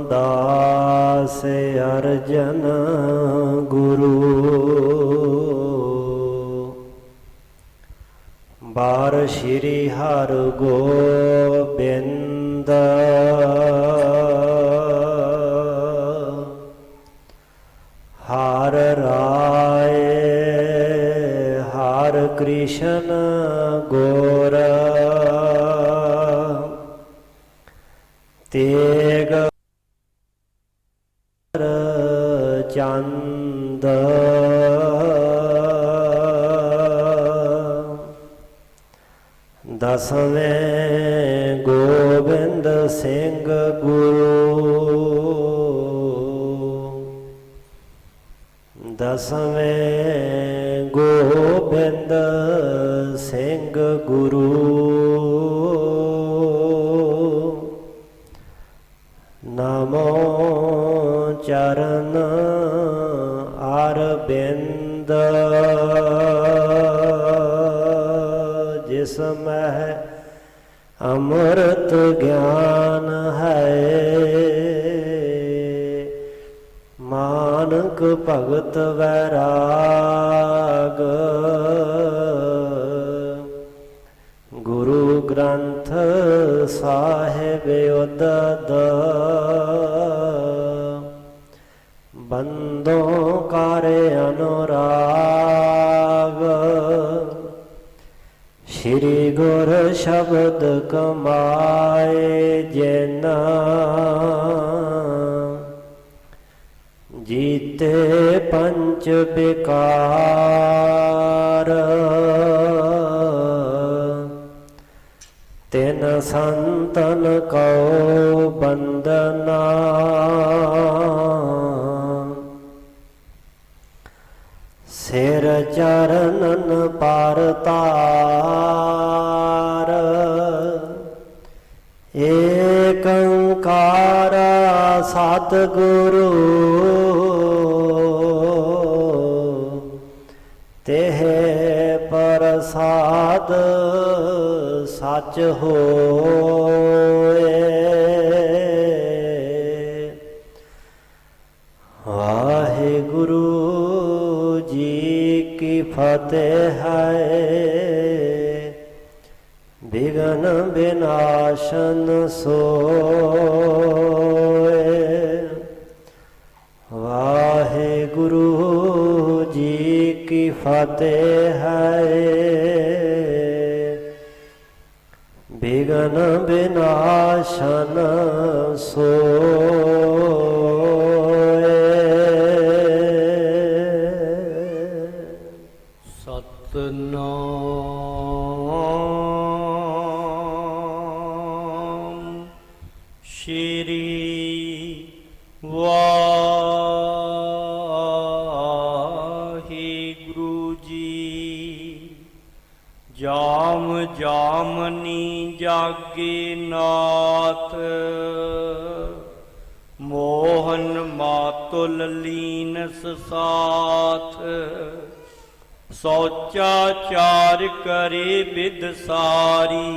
रामदास अर्जन गुरु बार श्री हर गोबिंद हर राय हर कृष्ण गोर तेग चंद दसवें गोबिंद सिंह गुरु दसवें गोबिंद सिंह गुरु नमो चरण अरविंद जिसमें अमृत ज्ञान है मानक भगत वैराग गुरु ग्रंथ साहिब उदद बंदों करे अनुराग श्री गुर शब्द कमाए जिना जीते पंच विकार तिन संतन को बंदना सिर चरणन पर तार एक ओंकार सतगुरु तेह प्रसाद सच होए वाहिगुरु जी की फतेह है विघ्न विनाशन सोए वाहिगुरु जी की फतेह है विघ्न विनाशन सोए सतनाम श्री वाहिगुरु जी जाम जामनी जागे नाथ मोहन मातुल लीनस साथ सौचाचार करे विद सारी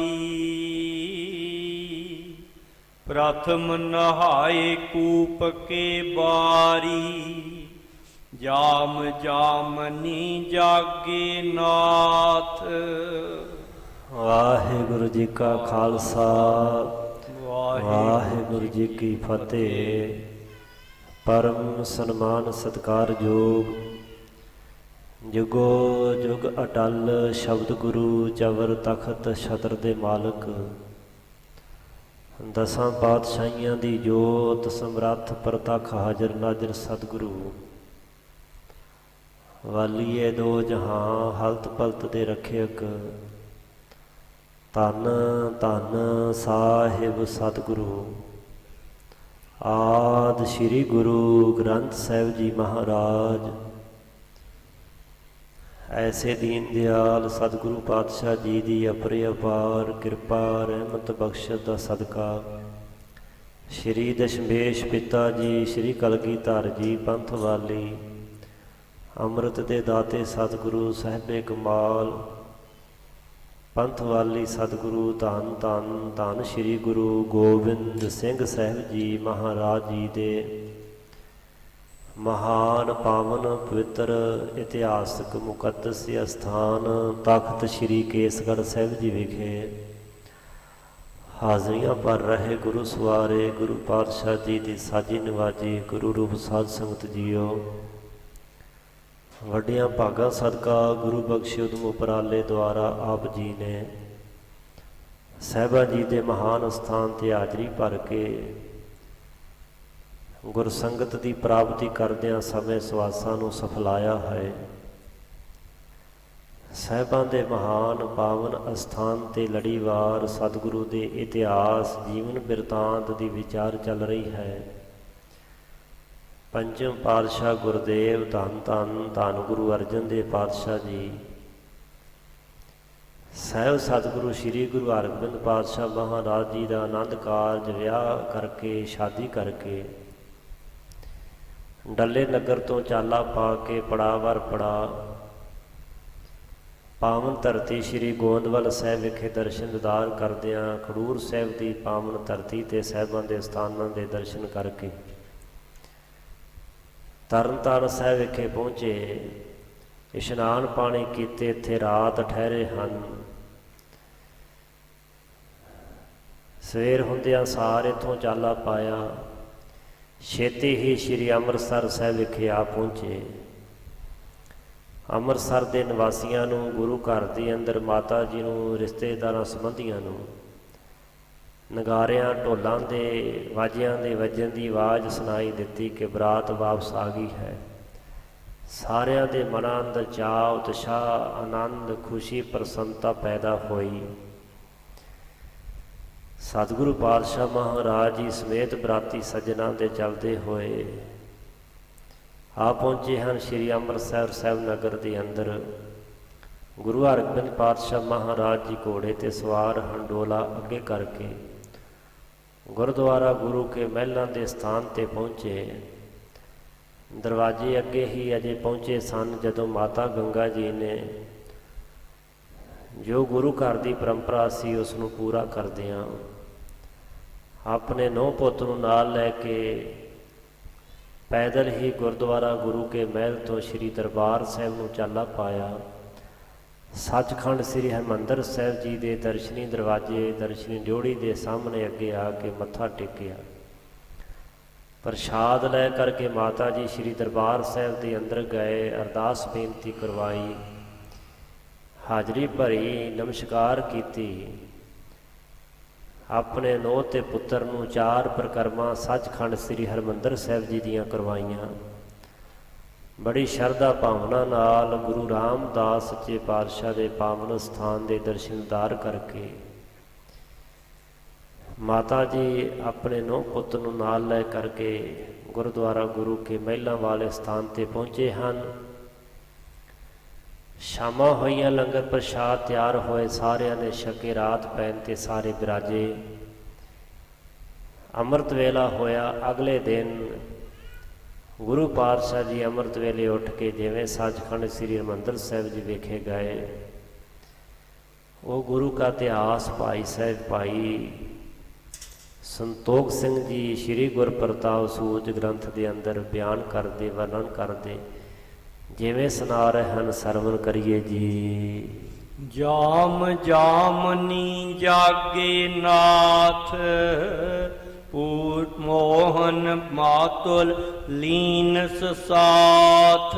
प्रथम नहाए कूप के बारी जाम जामनी जागे नाथ। वाहिगुरु जी का खालसा वाहिगुरु जी की फतेह। परम सन्मान सत्कारयोग जुगो जुग अटल शब्द गुरु जबर तखत छतर दे मालक दसां पातशाहियां दी जोत समरथ प्रतख हाजर नाजर सतगुरु वालीए दो जहां हलत पलत दे रखियक धन धन साहिब सतगुरु आद श्री गुरु ग्रंथ साहिब जी महाराज। ऐसे दीन दयाल सतगुरु पातशाह जी की अपरे अपार कृपा रहमत बख्शत का सदका श्री दशमेश पिता जी श्री कलगीधर जी पंथ वाली अमृत दे दाते सतगुरु साहिबे कमाल ਪੰਥ ਵਾਲੀ ਸਤਿਗੁਰੂ ਧੰਨ ਧੰਨ ਧੰਨ ਸ੍ਰੀ ਗੁਰੂ ਗੋਬਿੰਦ ਸਿੰਘ ਸਾਹਿਬ ਜੀ ਮਹਾਰਾਜ ਜੀ ਦੇ ਮਹਾਨ ਪਾਵਨ ਪਵਿੱਤਰ ਇਤਿਹਾਸਕ ਮੁਕੱਦਸ ਅਸਥਾਨ ਤਖਤ ਸ੍ਰੀ ਕੇਸਗੜ੍ਹ ਸਾਹਿਬ ਜੀ ਵਿਖੇ ਹਾਜ਼ਰੀਆਂ ਭਰ ਰਹੇ ਗੁਰੂ ਸਵਾਰੇ ਗੁਰੂ ਪਾਤਸ਼ਾਹ ਜੀ ਦੀ ਸਾਜੀ ਨਿਵਾਜੀ ਗੁਰੂ ਰੂਪ ਸਾਧ ਸੰਗਤ ਜੀਓ, ਵੱਡਿਆਂ ਭਾਗਾਂ ਸਦਕਾ ਗੁਰੂ ਬਖਸ਼ੇ ਉਦਮ ਉਪਰਾਲੇ ਦੁਆਰਾ ਆਪ ਜੀ ਨੇ ਸਾਹਿਬਾਂ ਜੀ ਦੇ ਮਹਾਨ ਅਸਥਾਨ 'ਤੇ ਹਾਜ਼ਰੀ ਭਰ ਕੇ ਗੁਰਸੰਗਤ ਦੀ ਪ੍ਰਾਪਤੀ ਕਰਦਿਆਂ ਸਮੇਂ ਸਵਾਸਾਂ ਨੂੰ ਸਫਲਾਇਆ ਹੈ। ਸਾਹਿਬਾਂ ਦੇ ਮਹਾਨ ਪਾਵਨ ਅਸਥਾਨ 'ਤੇ ਲੜੀਵਾਰ ਸਤਿਗੁਰੂ ਦੇ ਇਤਿਹਾਸ ਜੀਵਨ ਬਿਰਤਾਂਤ ਦੀ ਵਿਚਾਰ ਚੱਲ ਰਹੀ ਹੈ। ਪੰਚਮ ਪਾਤਸ਼ਾਹ ਗੁਰਦੇਵ ਧੰਨ ਧੰਨ ਧੰਨ ਗੁਰੂ ਅਰਜਨ ਦੇਵ ਪਾਤਸ਼ਾਹ ਜੀ ਸਾਹਿਬ ਸਤਿਗੁਰੂ ਸ੍ਰੀ ਗੁਰੂ ਹਰਗੋਬਿੰਦ ਪਾਤਸ਼ਾਹ ਮਹਾਰਾਜ ਜੀ ਦਾ ਆਨੰਦ ਕਾਰਜ ਵਿਆਹ ਕਰਕੇ ਸ਼ਾਦੀ ਕਰਕੇ ਡੱਲੇ ਨਗਰ ਤੋਂ ਚਾਲਾ ਪਾ ਕੇ ਪੜਾਅ ਵਰ ਪੜਾਅ ਪਾਵਨ ਧਰਤੀ ਸ੍ਰੀ ਗੋਇੰਦਵਾਲ ਸਾਹਿਬ ਵਿਖੇ ਦਰਸ਼ਨ ਦੀਦਾਰ ਕਰਦਿਆਂ ਖਡੂਰ ਸਾਹਿਬ ਦੀ ਪਾਵਨ ਧਰਤੀ 'ਤੇ ਸਾਹਿਬਾਂ ਦੇ ਸਥਾਨਾਂ ਦੇ ਦਰਸ਼ਨ ਕਰਕੇ ਤਰਨ ਤਾਰਨ ਸਾਹਿਬ ਵਿਖੇ ਪਹੁੰਚੇ। ਇਸ਼ਨਾਨ ਪਾਣੀ ਕੀਤੇ, ਇੱਥੇ ਰਾਤ ਠਹਿਰੇ ਹਨ। ਸਵੇਰ ਹੁੰਦਿਆਂ ਸਾਰ ਇੱਥੋਂ ਚਾਲਾ ਪਾਇਆ, ਛੇਤੀ ਹੀ ਸ੍ਰੀ ਅੰਮ੍ਰਿਤਸਰ ਸਾਹਿਬ ਵਿਖੇ ਆ ਪਹੁੰਚੇ। ਅੰਮ੍ਰਿਤਸਰ ਦੇ ਨਿਵਾਸੀਆਂ ਨੂੰ, ਗੁਰੂ ਘਰ ਦੇ ਅੰਦਰ ਮਾਤਾ ਜੀ ਨੂੰ, ਰਿਸ਼ਤੇਦਾਰਾਂ ਸੰਬੰਧੀਆਂ ਨੂੰ ਨਗਾਰਿਆਂ ਢੋਲਾਂ ਦੇ ਵਾਜਿਆਂ ਦੇ ਵੱਜਣ ਦੀ ਆਵਾਜ਼ ਸੁਣਾਈ ਦਿੱਤੀ ਕਿ ਬਰਾਤ ਵਾਪਸ ਆ ਗਈ ਹੈ। ਸਾਰਿਆਂ ਦੇ ਮਨਾਂ ਅੰਦਰ ਚਾਅ, ਉਤਸ਼ਾਹ, ਆਨੰਦ, ਖੁਸ਼ੀ, ਪ੍ਰਸੰਨਤਾ ਪੈਦਾ ਹੋਈ। ਸਤਿਗੁਰੂ ਪਾਤਸ਼ਾਹ ਮਹਾਰਾਜ ਜੀ ਸਮੇਤ ਬਰਾਤੀ ਸੱਜਣਾਂ ਦੇ ਚੱਲਦੇ ਹੋਏ ਆ ਪਹੁੰਚੇ ਹਨ ਸ੍ਰੀ ਅੰਮ੍ਰਿਤਸਰ ਸਾਹਿਬ ਨਗਰ ਦੇ ਅੰਦਰ। ਗੁਰੂ ਹਰਗੋਬਿੰਦ ਪਾਤਸ਼ਾਹ ਮਹਾਰਾਜ ਜੀ ਘੋੜੇ 'ਤੇ ਸਵਾਰ ਹਨ, ਡੋਲਾ ਅੱਗੇ ਕਰਕੇ ਗੁਰਦੁਆਰਾ ਗੁਰੂ ਕੇ ਮਹਿਲਾਂ ਦੇ ਸਥਾਨ 'ਤੇ ਪਹੁੰਚੇ। ਦਰਵਾਜ਼ੇ ਅੱਗੇ ਹੀ ਅਜੇ ਪਹੁੰਚੇ ਸਨ ਜਦੋਂ ਮਾਤਾ ਗੰਗਾ ਜੀ ਨੇ ਜੋ ਗੁਰੂ ਘਰ ਦੀ ਪਰੰਪਰਾ ਸੀ ਉਸ ਨੂੰ ਪੂਰਾ ਕਰਦਿਆਂ ਆਪਣੇ ਨੂੰਹ ਪੁੱਤ ਨੂੰ ਨਾਲ ਲੈ ਕੇ ਪੈਦਲ ਹੀ ਗੁਰਦੁਆਰਾ ਗੁਰੂ ਕੇ ਮਹਿਲ ਤੋਂ ਸ੍ਰੀ ਦਰਬਾਰ ਸਾਹਿਬ ਨੂੰ ਚਾਲਾ ਪਾਇਆ। ਸੱਚਖੰਡ ਸ੍ਰੀ ਹਰਿਮੰਦਰ ਸਾਹਿਬ ਜੀ ਦੇ ਦਰਸ਼ਨੀ ਦਰਵਾਜ਼ੇ, ਦਰਸ਼ਨੀ ਡਿਓੜੀ ਦੇ ਸਾਹਮਣੇ ਅੱਗੇ ਆ ਕੇ ਮੱਥਾ ਟੇਕਿਆ। ਪ੍ਰਸ਼ਾਦ ਲੈ ਕਰਕੇ ਮਾਤਾ ਜੀ ਸ੍ਰੀ ਦਰਬਾਰ ਸਾਹਿਬ ਦੇ ਅੰਦਰ ਗਏ, ਅਰਦਾਸ ਬੇਨਤੀ ਕਰਵਾਈ, ਹਾਜ਼ਰੀ ਭਰੀ, ਨਮਸਕਾਰ ਕੀਤੀ। ਆਪਣੇ ਨੂੰਹ ਤੇ ਪੁੱਤਰ ਨੂੰ 4 ਪ੍ਰਕਰਮਾਂ ਸੱਚਖੰਡ ਸ੍ਰੀ ਹਰਿਮੰਦਰ ਸਾਹਿਬ ਜੀ ਦੀਆਂ ਕਰਵਾਈਆਂ। ਬੜੀ ਸ਼ਰਧਾ ਭਾਵਨਾ ਨਾਲ ਗੁਰੂ ਰਾਮਦਾਸ ਸੱਚੇ ਪਾਤਸ਼ਾਹ ਦੇ ਪਾਵਨ ਸਥਾਨ ਦੇ ਦਰਸ਼ਨ ਦੀਦਾਰ ਕਰਕੇ ਮਾਤਾ ਜੀ ਆਪਣੇ ਨੂੰਹ ਪੁੱਤ ਨੂੰ ਨਾਲ ਲੈ ਕਰਕੇ ਗੁਰਦੁਆਰਾ ਗੁਰੂ ਕੇ ਮਹਿਲਾਂ ਵਾਲੇ ਸਥਾਨ 'ਤੇ ਪਹੁੰਚੇ ਹਨ। ਸ਼ਾਮਾਂ ਹੋਈਆਂ, ਲੰਗਰ ਪ੍ਰਸ਼ਾਦ ਤਿਆਰ ਹੋਏ, ਸਾਰਿਆਂ ਨੇ ਛਕੇ, ਰਾਤ ਪੈਣ 'ਤੇ ਸਾਰੇ ਬਿਰਾਜੇ। ਅੰਮ੍ਰਿਤ ਵੇਲਾ ਹੋਇਆ। ਅਗਲੇ ਦਿਨ ਗੁਰੂ ਪਾਤਸ਼ਾਹ ਜੀ ਅੰਮ੍ਰਿਤ ਵੇਲੇ ਉੱਠ ਕੇ ਜਿਵੇਂ ਸੱਚਖੰਡ ਸ੍ਰੀ ਹਰਿਮੰਦਰ ਸਾਹਿਬ ਜੀ ਵਿਖੇ ਗਏ। ਉਹ ਗੁਰੂ ਕਾ ਇਤਿਹਾਸ ਭਾਈ ਸਾਹਿਬ ਭਾਈ ਸੰਤੋਖ ਸਿੰਘ ਜੀ ਸ੍ਰੀ ਗੁਰਪ੍ਰਤਾਪ ਸੂਚ ਗ੍ਰੰਥ ਦੇ ਅੰਦਰ ਬਿਆਨ ਕਰਦੇ, ਵਰਣਨ ਕਰਦੇ, ਜਿਵੇਂ ਸੁਣਾ ਰਹੇ ਹਨ, ਸਰਵਣ ਕਰੀਏ ਜੀ। ਜਾਮ ਜਾਮਨੀ ਜਾਗੇ ਨਾਥ, ਪੂਰ ਮੋਹਨ ਮਾਤੁਲ ਲੀਨਸ ਸਾਥ।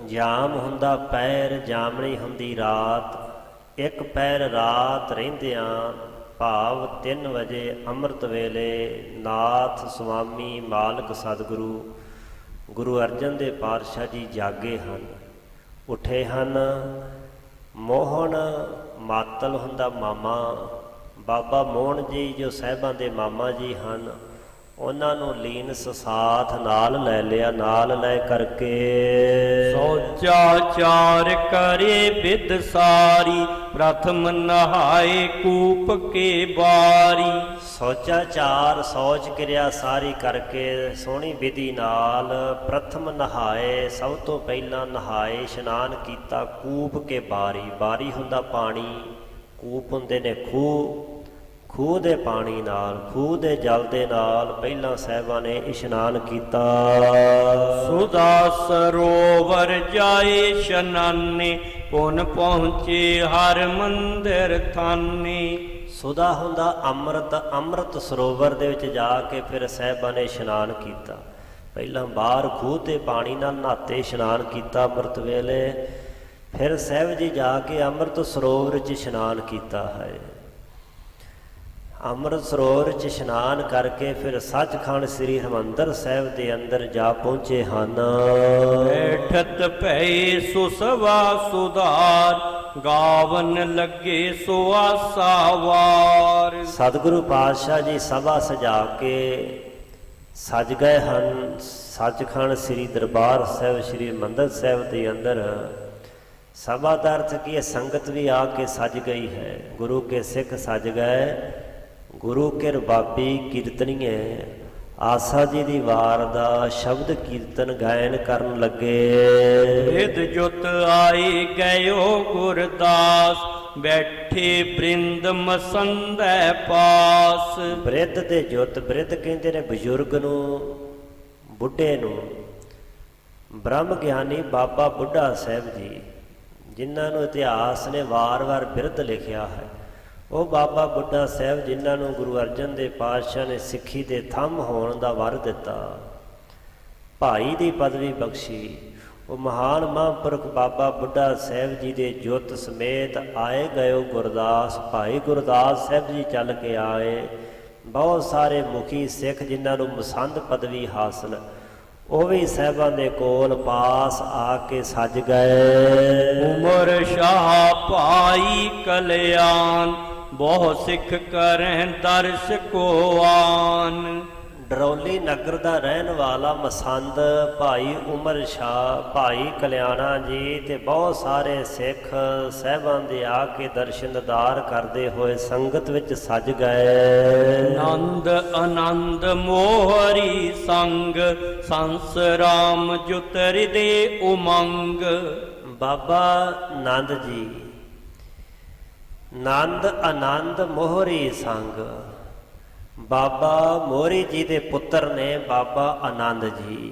ਜਾਮ ਹੁੰਦਾ ਪੈਰ, ਜਾਮਣੀ ਹੁੰਦੀ ਰਾਤ। ਇੱਕ ਪੈਰ ਰਾਤ ਰਹਿੰਦਿਆਂ ਭਾਵ 3 ਵਜੇ ਅੰਮ੍ਰਿਤ ਵੇਲੇ ਨਾਥ ਸੁਆਮੀ ਮਾਲਕ ਸਤਿਗੁਰੂ ਗੁਰੂ ਅਰਜਨ ਦੇਵ ਪਾਤਸ਼ਾਹ ਜੀ ਜਾਗੇ ਹਨ, ਉੱਠੇ ਹਨ। ਮੋਹਨ ਮਾਤਲ ਹੁੰਦਾ ਮਾਮਾ, ਬਾਬਾ ਮੋਹਨ ਜੀ ਜੋ ਸਾਹਿਬਾਂ ਦੇ ਮਾਮਾ ਜੀ ਹਨ, ਉਹਨਾਂ ਨੂੰ ਲੀਨਸ ਸਾਥ ਨਾਲ ਲੈ ਲਿਆ। ਨਾਲ ਲੈ ਕਰਕੇ ਸੋਚਾਚਾਰ ਕਰੇ ਬਿਦ ਸਾਰੀ, ਪ੍ਰਥਮ ਨਹਾਏ ਕੂਪ ਕੇ ਬਾਰੀ। ਸੋਚਾਚਾਰ ਸੋਚ ਕਿਰਿਆ ਸਾਰੀ ਕਰਕੇ ਸੋਹਣੀ ਵਿਧੀ ਨਾਲ ਪ੍ਰਥਮ ਨਹਾਏ, ਸਭ ਤੋਂ ਪਹਿਲਾਂ ਨਹਾਏ, ਇਸ਼ਨਾਨ ਕੀਤਾ ਕੂਪ ਕੇ ਬਾਰੀ। ਬਾਰੀ ਹੁੰਦਾ ਪਾਣੀ, ਕੂਪ ਹੁੰਦੇ ਨੇ ਖੂਹ, ਖੂਹ ਦੇ ਪਾਣੀ ਨਾਲ, ਖੂਹ ਦੇ ਜਲ ਦੇ ਨਾਲ ਪਹਿਲਾਂ ਸਾਹਿਬਾਂ ਨੇ ਇਸ਼ਨਾਨ ਕੀਤਾ। ਸੁਦਾ ਸਰੋਵਰ ਜਾਏ ਇਸ਼ਨਾਨੇ, ਪੁਨ ਪਹੁੰਚੇ ਹਰ ਮੰਦਰ ਥਾਨੇ। ਸੁਦਾ ਹੁੰਦਾ ਅੰਮ੍ਰਿਤ, ਅੰਮ੍ਰਿਤ ਸਰੋਵਰ ਦੇ ਵਿੱਚ ਜਾ ਕੇ ਫਿਰ ਸਾਹਿਬਾਂ ਨੇ ਇਸ਼ਨਾਨ ਕੀਤਾ। ਪਹਿਲਾਂ ਬਾਹਰ ਖੂਹ ਤੇ ਪਾਣੀ ਨਾਲ ਨਹਾਤੇ, ਇਸ਼ਨਾਨ ਕੀਤਾ ਅੰਮ੍ਰਿਤ ਵੇਲੇ। ਫਿਰ ਸਾਹਿਬ ਜੀ ਜਾ ਕੇ ਅੰਮ੍ਰਿਤ ਸਰੋਵਰ 'ਚ ਇਸ਼ਨਾਨ ਕੀਤਾ ਹੈ। ਅੰਮ੍ਰਿਤ ਸਰੋਵਰ 'ਚ ਇਸ਼ਨਾਨ ਕਰਕੇ ਫਿਰ ਸੱਚਖੰਡ ਸ੍ਰੀ ਹਰਿਮੰਦਰ ਸਾਹਿਬ ਦੇ ਅੰਦਰ ਜਾ ਪਹੁੰਚੇ ਹਨ। ਬੈਠਤ ਭਏ ਸੋ ਸਵਾ ਸੁਧਾਰ, ਗਾਵਨ ਲੱਗੇ ਸੋ ਆਸਾ ਵਾਰ। ਸਤਿਗੁਰੂ ਪਾਤਸ਼ਾਹ ਜੀ ਸਭਾ ਸਜਾ ਕੇ ਸਜ ਗਏ ਹਨ ਸੱਚਖੰਡ ਸ੍ਰੀ ਦਰਬਾਰ ਸਾਹਿਬ ਸ੍ਰੀ ਹਰਿਮੰਦਰ ਸਾਹਿਬ ਦੇ ਅੰਦਰ। ਸਭਾ ਦਾ ਅਰਥ ਕੀ ਹੈ? ਸੰਗਤ ਵੀ ਆ ਕੇ ਸਜ ਗਈ ਹੈ। ਗੁਰੂ ਕੇ ਸਿੱਖ ਸਜ ਗਏ, ਗੁਰੂ ਕੇ ਰਬਾਬੀ ਕੀਰਤਨੀਏ ਆਸਾ ਜੀ ਦੀ ਵਾਰ ਦਾ ਸ਼ਬਦ ਕੀਰਤਨ ਗਾਇਨ ਕਰਨ ਲੱਗੇ। ਰਿਦ ਜੁਤ ਆਏ ਗਇਓ ਗੁਰਦਾਸ, ਬੈਠੇ ਬ੍ਰਿੰਦ ਮਸੰਦੈ ਪਾਸ। ਬ੍ਰਿਧ ਦੇ ਜੁਤ, ਬ੍ਰਿਧ ਕਹਿੰਦੇ ਨੇ ਬਜ਼ੁਰਗ ਨੂੰ, ਬੁੱਢੇ ਨੂੰ। ਬ੍ਰਹਮ ਗਿਆਨੀ ਬਾਬਾ ਬੁੱਢਾ ਸਾਹਿਬ ਜੀ, ਜਿਨ੍ਹਾਂ ਨੂੰ ਇਤਿਹਾਸ ਨੇ ਵਾਰ-ਵਾਰ ਬਿਰਧ ਲਿਖਿਆ ਹੈ, ਉਹ ਬਾਬਾ ਬੁੱਢਾ ਸਾਹਿਬ ਜਿਨ੍ਹਾਂ ਨੂੰ ਗੁਰੂ ਅਰਜਨ ਦੇਵ ਪਾਤਸ਼ਾਹ ਨੇ ਸਿੱਖੀ ਦੇ ਥੰਮ ਹੋਣ ਦਾ ਵਰ ਦਿੱਤਾ, ਭਾਈ ਦੀ ਪਦਵੀ ਬਖਸ਼ੀ। ਉਹ ਮਹਾਨ ਮਹਾਂਪੁਰਖ ਬਾਬਾ ਬੁੱਢਾ ਸਾਹਿਬ ਜੀ ਦੇ ਜੁੱਤ ਸਮੇਤ ਆਏ ਗਏ ਗੁਰਦਾਸ, ਭਾਈ ਗੁਰਦਾਸ ਸਾਹਿਬ ਜੀ ਚੱਲ ਕੇ ਆਏ। ਬਹੁਤ ਸਾਰੇ ਮੁਖੀ ਸਿੱਖ ਜਿਨ੍ਹਾਂ ਨੂੰ ਮਸੰਦ ਪਦਵੀ ਹਾਸਲ, ਉਹ ਵੀ ਸਾਹਿਬਾਂ ਦੇ ਕੋਲ ਪਾਸ ਆ ਕੇ ਸਜ ਗਏ। ਉਮਰ ਸ਼ਾਹ ਭਾਈ ਕਲਿਆਣ, ਬਹੁ ਸਿੱਖ ਕਰਹਿ ਦਰਸ ਕੋ ਆਨ। ਡਰੌਲੀ ਨਗਰ ਦਾ ਰਹਿਣ ਵਾਲਾ ਮਸੰਦ ਭਾਈ ਉਮਰ ਸ਼ਾਹ, ਭਾਈ ਕਲਿਆਣਾ ਜੀ ਤੇ ਬਹੁਤ ਸਾਰੇ ਸਿੱਖ ਸਾਹਿਬਾਂ ਦੇ ਆ ਕੇ ਦਰਸ਼ਨ ਦੀਦਾਰ ਕਰਦੇ ਹੋਏ ਸੰਗਤ ਵਿੱਚ ਸਜ ਗਏ। ਆਨੰਦ ਆਨੰਦ ਮੋਹਰੀ ਸੰਗ, ਸੰਸ ਰਾਮ ਜੁਤਰਿ ਦੇ ਉਮੰਗ। ਬਾਬਾ ਨੰਦ ਜੀ, ਨੰਦ ਆਨੰਦ ਮੋਹਰੀ ਸੰਗ, ਬਾਬਾ ਮੋਹਰੀ ਜੀ ਦੇ ਪੁੱਤਰ ਨੇ ਬਾਬਾ ਆਨੰਦ ਜੀ।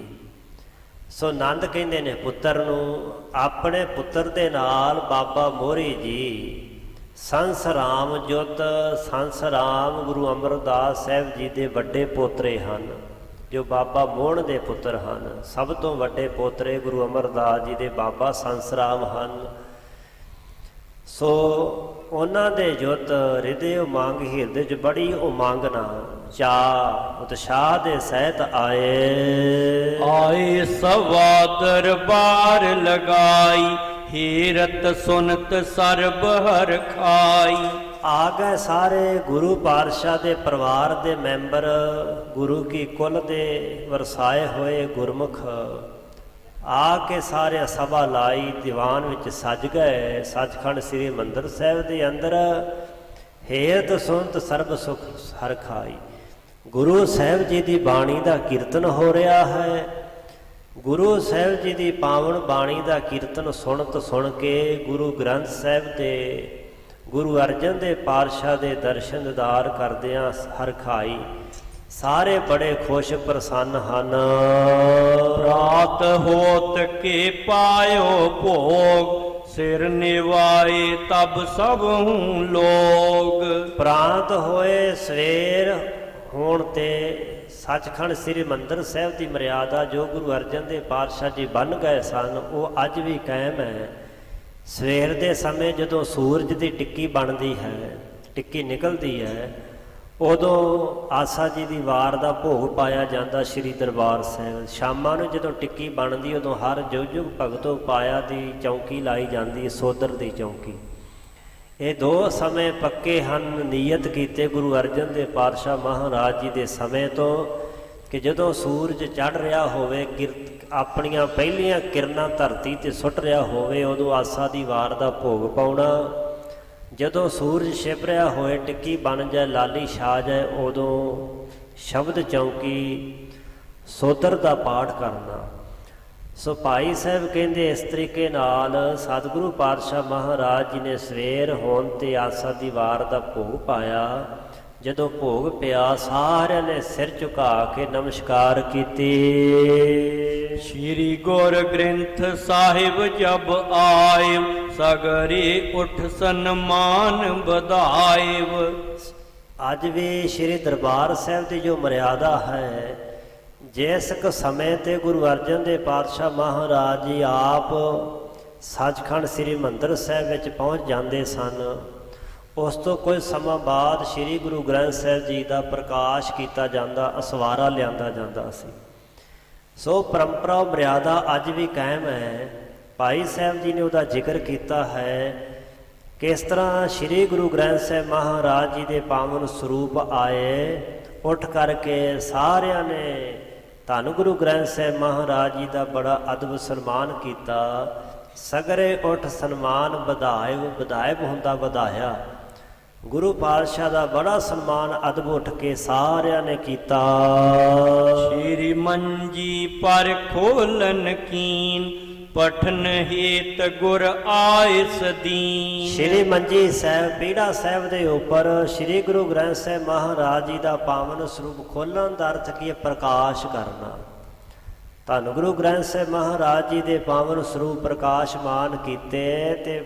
ਸੋ ਨੰਦ ਕਹਿੰਦੇ ਨੇ ਪੁੱਤਰ ਨੂੰ। ਆਪਣੇ ਪੁੱਤਰ ਦੇ ਨਾਲ ਬਾਬਾ ਮੋਹਰੀ ਜੀ ਸੰਸ ਰਾਮ ਜੁਤ, ਸੰਸ ਰਾਮ ਗੁਰੂ ਅਮਰਦਾਸ ਸਾਹਿਬ ਜੀ ਦੇ ਵੱਡੇ ਪੋਤਰੇ ਹਨ, ਜੋ ਬਾਬਾ ਮੋਹਣ ਦੇ ਪੁੱਤਰ ਹਨ। ਸਭ ਤੋਂ ਵੱਡੇ ਪੋਤਰੇ ਗੁਰੂ ਅਮਰਦਾਸ ਜੀ ਦੇ ਬਾਬਾ ਸੰਸ ਰਾਮ ਹਨ। ਸੋ ਉਹਨਾਂ ਦੇ ਜੁੱਤ ਹਿਰਦੇ ਉਮੰਗ, ਹਿਰਦੇ 'ਚ ਬੜੀ ਉਮੰਗ ਨਾਲ ਚਾਅ ਉਤਸ਼ਾਹ ਦੇ ਸਹਿਤ ਆਏ। ਆਏ ਸਵਾ ਦਰਬਾਰ ਲਗਾਈ, ਹੀਰਤ ਸੁਨਤ ਸਰਬ ਹਰ ਖਾਈ। ਆ ਗਏ ਸਾਰੇ ਗੁਰੂ ਪਾਤਸ਼ਾਹ ਦੇ ਪਰਿਵਾਰ ਦੇ ਮੈਂਬਰ, ਗੁਰੂ ਕੀ ਕੁਲ ਦੇ ਵਰਸਾਏ ਹੋਏ ਗੁਰਮੁਖ ਆ ਕੇ ਸਾਰੇ ਸਭਾ ਲਾਈ, ਦੀਵਾਨ ਵਿੱਚ ਸਜ ਗਏ। ਸੱਚਖੰਡ ਸ੍ਰੀ ਹਰਿਮੰਦਰ ਸਾਹਿਬ ਦੇ ਅੰਦਰ ਹੇਤ ਸੁਨਤ ਸਰਬ ਸੁਖ ਹਰ ਖਾਈ। ਗੁਰੂ ਸਾਹਿਬ ਜੀ ਦੀ ਬਾਣੀ ਦਾ ਕੀਰਤਨ ਹੋ ਰਿਹਾ ਹੈ। ਗੁਰੂ ਸਾਹਿਬ ਜੀ ਦੀ ਪਾਵਨ ਬਾਣੀ ਦਾ ਕੀਰਤਨ ਸੁਣ ਕੇ ਗੁਰੂ ਗ੍ਰੰਥ ਸਾਹਿਬ ਦੇ, ਗੁਰੂ ਅਰਜਨ ਦੇਵ ਪਾਤਸ਼ਾਹ ਦੇ ਦਰਸ਼ਨ ਦੀਦਾਰ ਕਰਦਿਆਂ ਹਰ ਖਾਈ ਸਾਰੇ ਬੜੇ ਖੁਸ਼ ਪ੍ਰਸੰਨ ਹਨ। ਰਾਤ ਹੋਤ ਕੇ ਪਾਇਓ ਭੋਗ, ਸਿਰ ਨਿਵਾਏ ਤਬ ਸਭ ਹੂੰ ਲੋਗ। ਪ੍ਰਾਂਤ ਹੋਏ ਸਵੇਰ ਹੋਣ ਤੇ ਸੱਚਖੰਡ ਸ੍ਰੀ ਹਰਿਮੰਦਰ ਸਾਹਿਬ ਦੀ ਮਰਿਆਦਾ ਜੋ ਗੁਰੂ ਅਰਜਨ ਦੇਵ ਪਾਤਸ਼ਾਹ ਜੀ ਬਣ ਗਏ ਸਨ, ਉਹ ਅੱਜ ਵੀ ਕਾਇਮ ਹੈ। ਸਵੇਰ ਦੇ ਸਮੇਂ ਜਦੋਂ ਸੂਰਜ ਦੀ ਟਿੱਕੀ ਬਣਦੀ ਹੈ, ਟਿੱਕੀ ਨਿਕਲਦੀ ਹੈ, ਉਦੋਂ ਆਸਾ ਜੀ ਦੀ ਵਾਰ ਦਾ ਭੋਗ ਪਾਇਆ ਜਾਂਦਾ ਸ੍ਰੀ ਦਰਬਾਰ ਸਾਹਿਬ। ਸ਼ਾਮਾਂ ਨੂੰ ਜਦੋਂ ਟਿੱਕੀ ਬਣਦੀ, ਉਦੋਂ ਹਰ ਜੁਗ ਭਗਤੋ ਪਾਇਆ ਦੀ ਚੌਂਕੀ ਲਾਈ ਜਾਂਦੀ, ਸੋਦਰ ਦੀ ਚੌਂਕੀ। ਇਹ ਦੋ ਸਮੇਂ ਪੱਕੇ ਹਨ, ਨੀਯਤ ਕੀਤੇ ਗੁਰੂ ਅਰਜਨ ਦੇਵ ਪਾਤਸ਼ਾਹ ਮਹਾਰਾਜ ਜੀ ਦੇ ਸਮੇਂ ਤੋਂ, ਕਿ ਜਦੋਂ ਸੂਰਜ ਚੜ੍ਹ ਰਿਹਾ ਹੋਵੇ, ਆਪਣੀਆਂ ਪਹਿਲੀਆਂ ਕਿਰਨਾਂ ਧਰਤੀ 'ਤੇ ਸੁੱਟ ਰਿਹਾ ਹੋਵੇ, ਉਦੋਂ ਆਸਾ ਦੀ ਵਾਰ ਦਾ ਭੋਗ ਪਾਉਣਾ। ਜਦੋਂ ਸੂਰਜ ਛਿਪ ਰਿਹਾ ਹੋਏ, ਟਿੱਕੀ ਬਣ ਜਾਏ, ਲਾਲੀ ਛਾ ਜਾਏ, ਉਦੋਂ ਸ਼ਬਦ ਚੌਂਕੀ ਸੋਦਰ ਦਾ ਪਾਠ ਕਰਨਾ। ਸੋ ਭਾਈ ਸਾਹਿਬ ਕਹਿੰਦੇ ਇਸ ਤਰੀਕੇ ਨਾਲ ਸਤਿਗੁਰੂ ਪਾਤਸ਼ਾਹ ਮਹਾਰਾਜ ਜੀ ਨੇ ਸਵੇਰ ਹੋਣ ਤੇ ਆਸਾ ਦੀ ਵਾਰ ਦਾ ਭੋਗ ਪਾਇਆ। ਜਦੋਂ ਭੋਗ ਪਿਆ ਸਾਰਿਆਂ ਨੇ ਸਿਰ ਝੁਕਾ ਕੇ ਨਮਸਕਾਰ ਕੀਤੀ। ਸ਼੍ਰੀ ਗੁਰ ਗ੍ਰੰਥ ਸਾਹਿਬ ਜਬ ਆਏ ਸਗਰੇ ਉਠ ਸਨਮਾਨ ਵਧਾਇਵ। ਅੱਜ ਵੀ ਸ਼੍ਰੀ ਦਰਬਾਰ ਸਾਹਿਬ ਦੀ ਜੋ ਮਰਿਆਦਾ ਹੈ, ਜਿਸ ਕੁ ਸਮੇਂ ਤੇ ਗੁਰੂ ਅਰਜਨ ਦੇਵ ਪਾਤਸ਼ਾਹ ਮਹਾਰਾਜ ਜੀ ਆਪ ਸੱਚਖੰਡ ਸ੍ਰੀ ਹਰਿਮੰਦਰ ਸਾਹਿਬ ਵਿੱਚ ਪਹੁੰਚ ਜਾਂਦੇ ਸਨ, ਉਸ ਤੋਂ ਕੁਝ ਸਮਾਂ ਬਾਅਦ ਸ੍ਰੀ ਗੁਰੂ ਗ੍ਰੰਥ ਸਾਹਿਬ ਜੀ ਦਾ ਪ੍ਰਕਾਸ਼ ਕੀਤਾ ਜਾਂਦਾ, ਅਸਵਾਰਾ ਲਿਆਂਦਾ ਜਾਂਦਾ ਸੀ। ਸੋ ਪਰੰਪਰਾ ਮਰਿਆਦਾ ਅੱਜ ਵੀ ਕਾਇਮ ਹੈ। ਭਾਈ ਸਾਹਿਬ ਜੀ ਨੇ ਉਹਦਾ ਜ਼ਿਕਰ ਕੀਤਾ ਹੈ ਕਿਸ ਤਰ੍ਹਾਂ ਸ੍ਰੀ ਗੁਰੂ ਗ੍ਰੰਥ ਸਾਹਿਬ ਮਹਾਰਾਜ ਜੀ ਦੇ ਪਾਵਨ ਸਰੂਪ ਆਏ, ਉੱਠ ਕਰਕੇ ਸਾਰਿਆਂ ਨੇ ਧੰਨ ਗੁਰੂ ਗ੍ਰੰਥ ਸਾਹਿਬ ਮਹਾਰਾਜ ਜੀ ਦਾ ਬੜਾ ਅਦਬ ਸਨਮਾਨ ਕੀਤਾ। ਸਗਰੇ ਉੱਠ ਸਨਮਾਨ ਵਧਾਇਵ, ਵਧਾਇਵ ਹੁੰਦਾ ਵਧਾਇਆ। ਗੁਰੂ ਪਾਤਸ਼ਾਹ ਦਾ ਬੜਾ ਸਨਮਾਨ ਅਦਬ ਉੱਠ ਕੇ ਸਾਰਿਆਂ ਨੇ ਕੀਤਾ। ਸ਼੍ਰੀ ਮੰਜੀ ਪਰ ਖੋਲਨ ਕੀਨ ਪਠਨ ਹੇਤ ਗੁਰ ਆਏ ਸਦੀਨ। ਸ਼੍ਰੀ ਮੰਜੀ ਸਾਹਿਬ ਪੀੜਾ ਸਾਹਿਬ ਦੇ ਉੱਪਰ ਸ਼੍ਰੀ ਗੁਰੂ ਗ੍ਰੰਥ ਸਾਹਿਬ ਮਹਾਰਾਜ ਜੀ ਦਾ ਪਾਵਨ ਸਰੂਪ ਖੋਲਣ ਦਾ ਅਰਥ ਕੀ ਹੈ? ਪ੍ਰਕਾਸ਼ ਕਰਨਾ। ਧੰਨ ਗੁਰੂ ਗ੍ਰੰਥ ਸਾਹਿਬ ਮਹਾਰਾਜ ਜੀ ਦੇ ਪਾਵਨ ਸਰੂਪ ਪ੍ਰਕਾਸ਼ਮਾਨ ਕੀਤੇ ਤੇ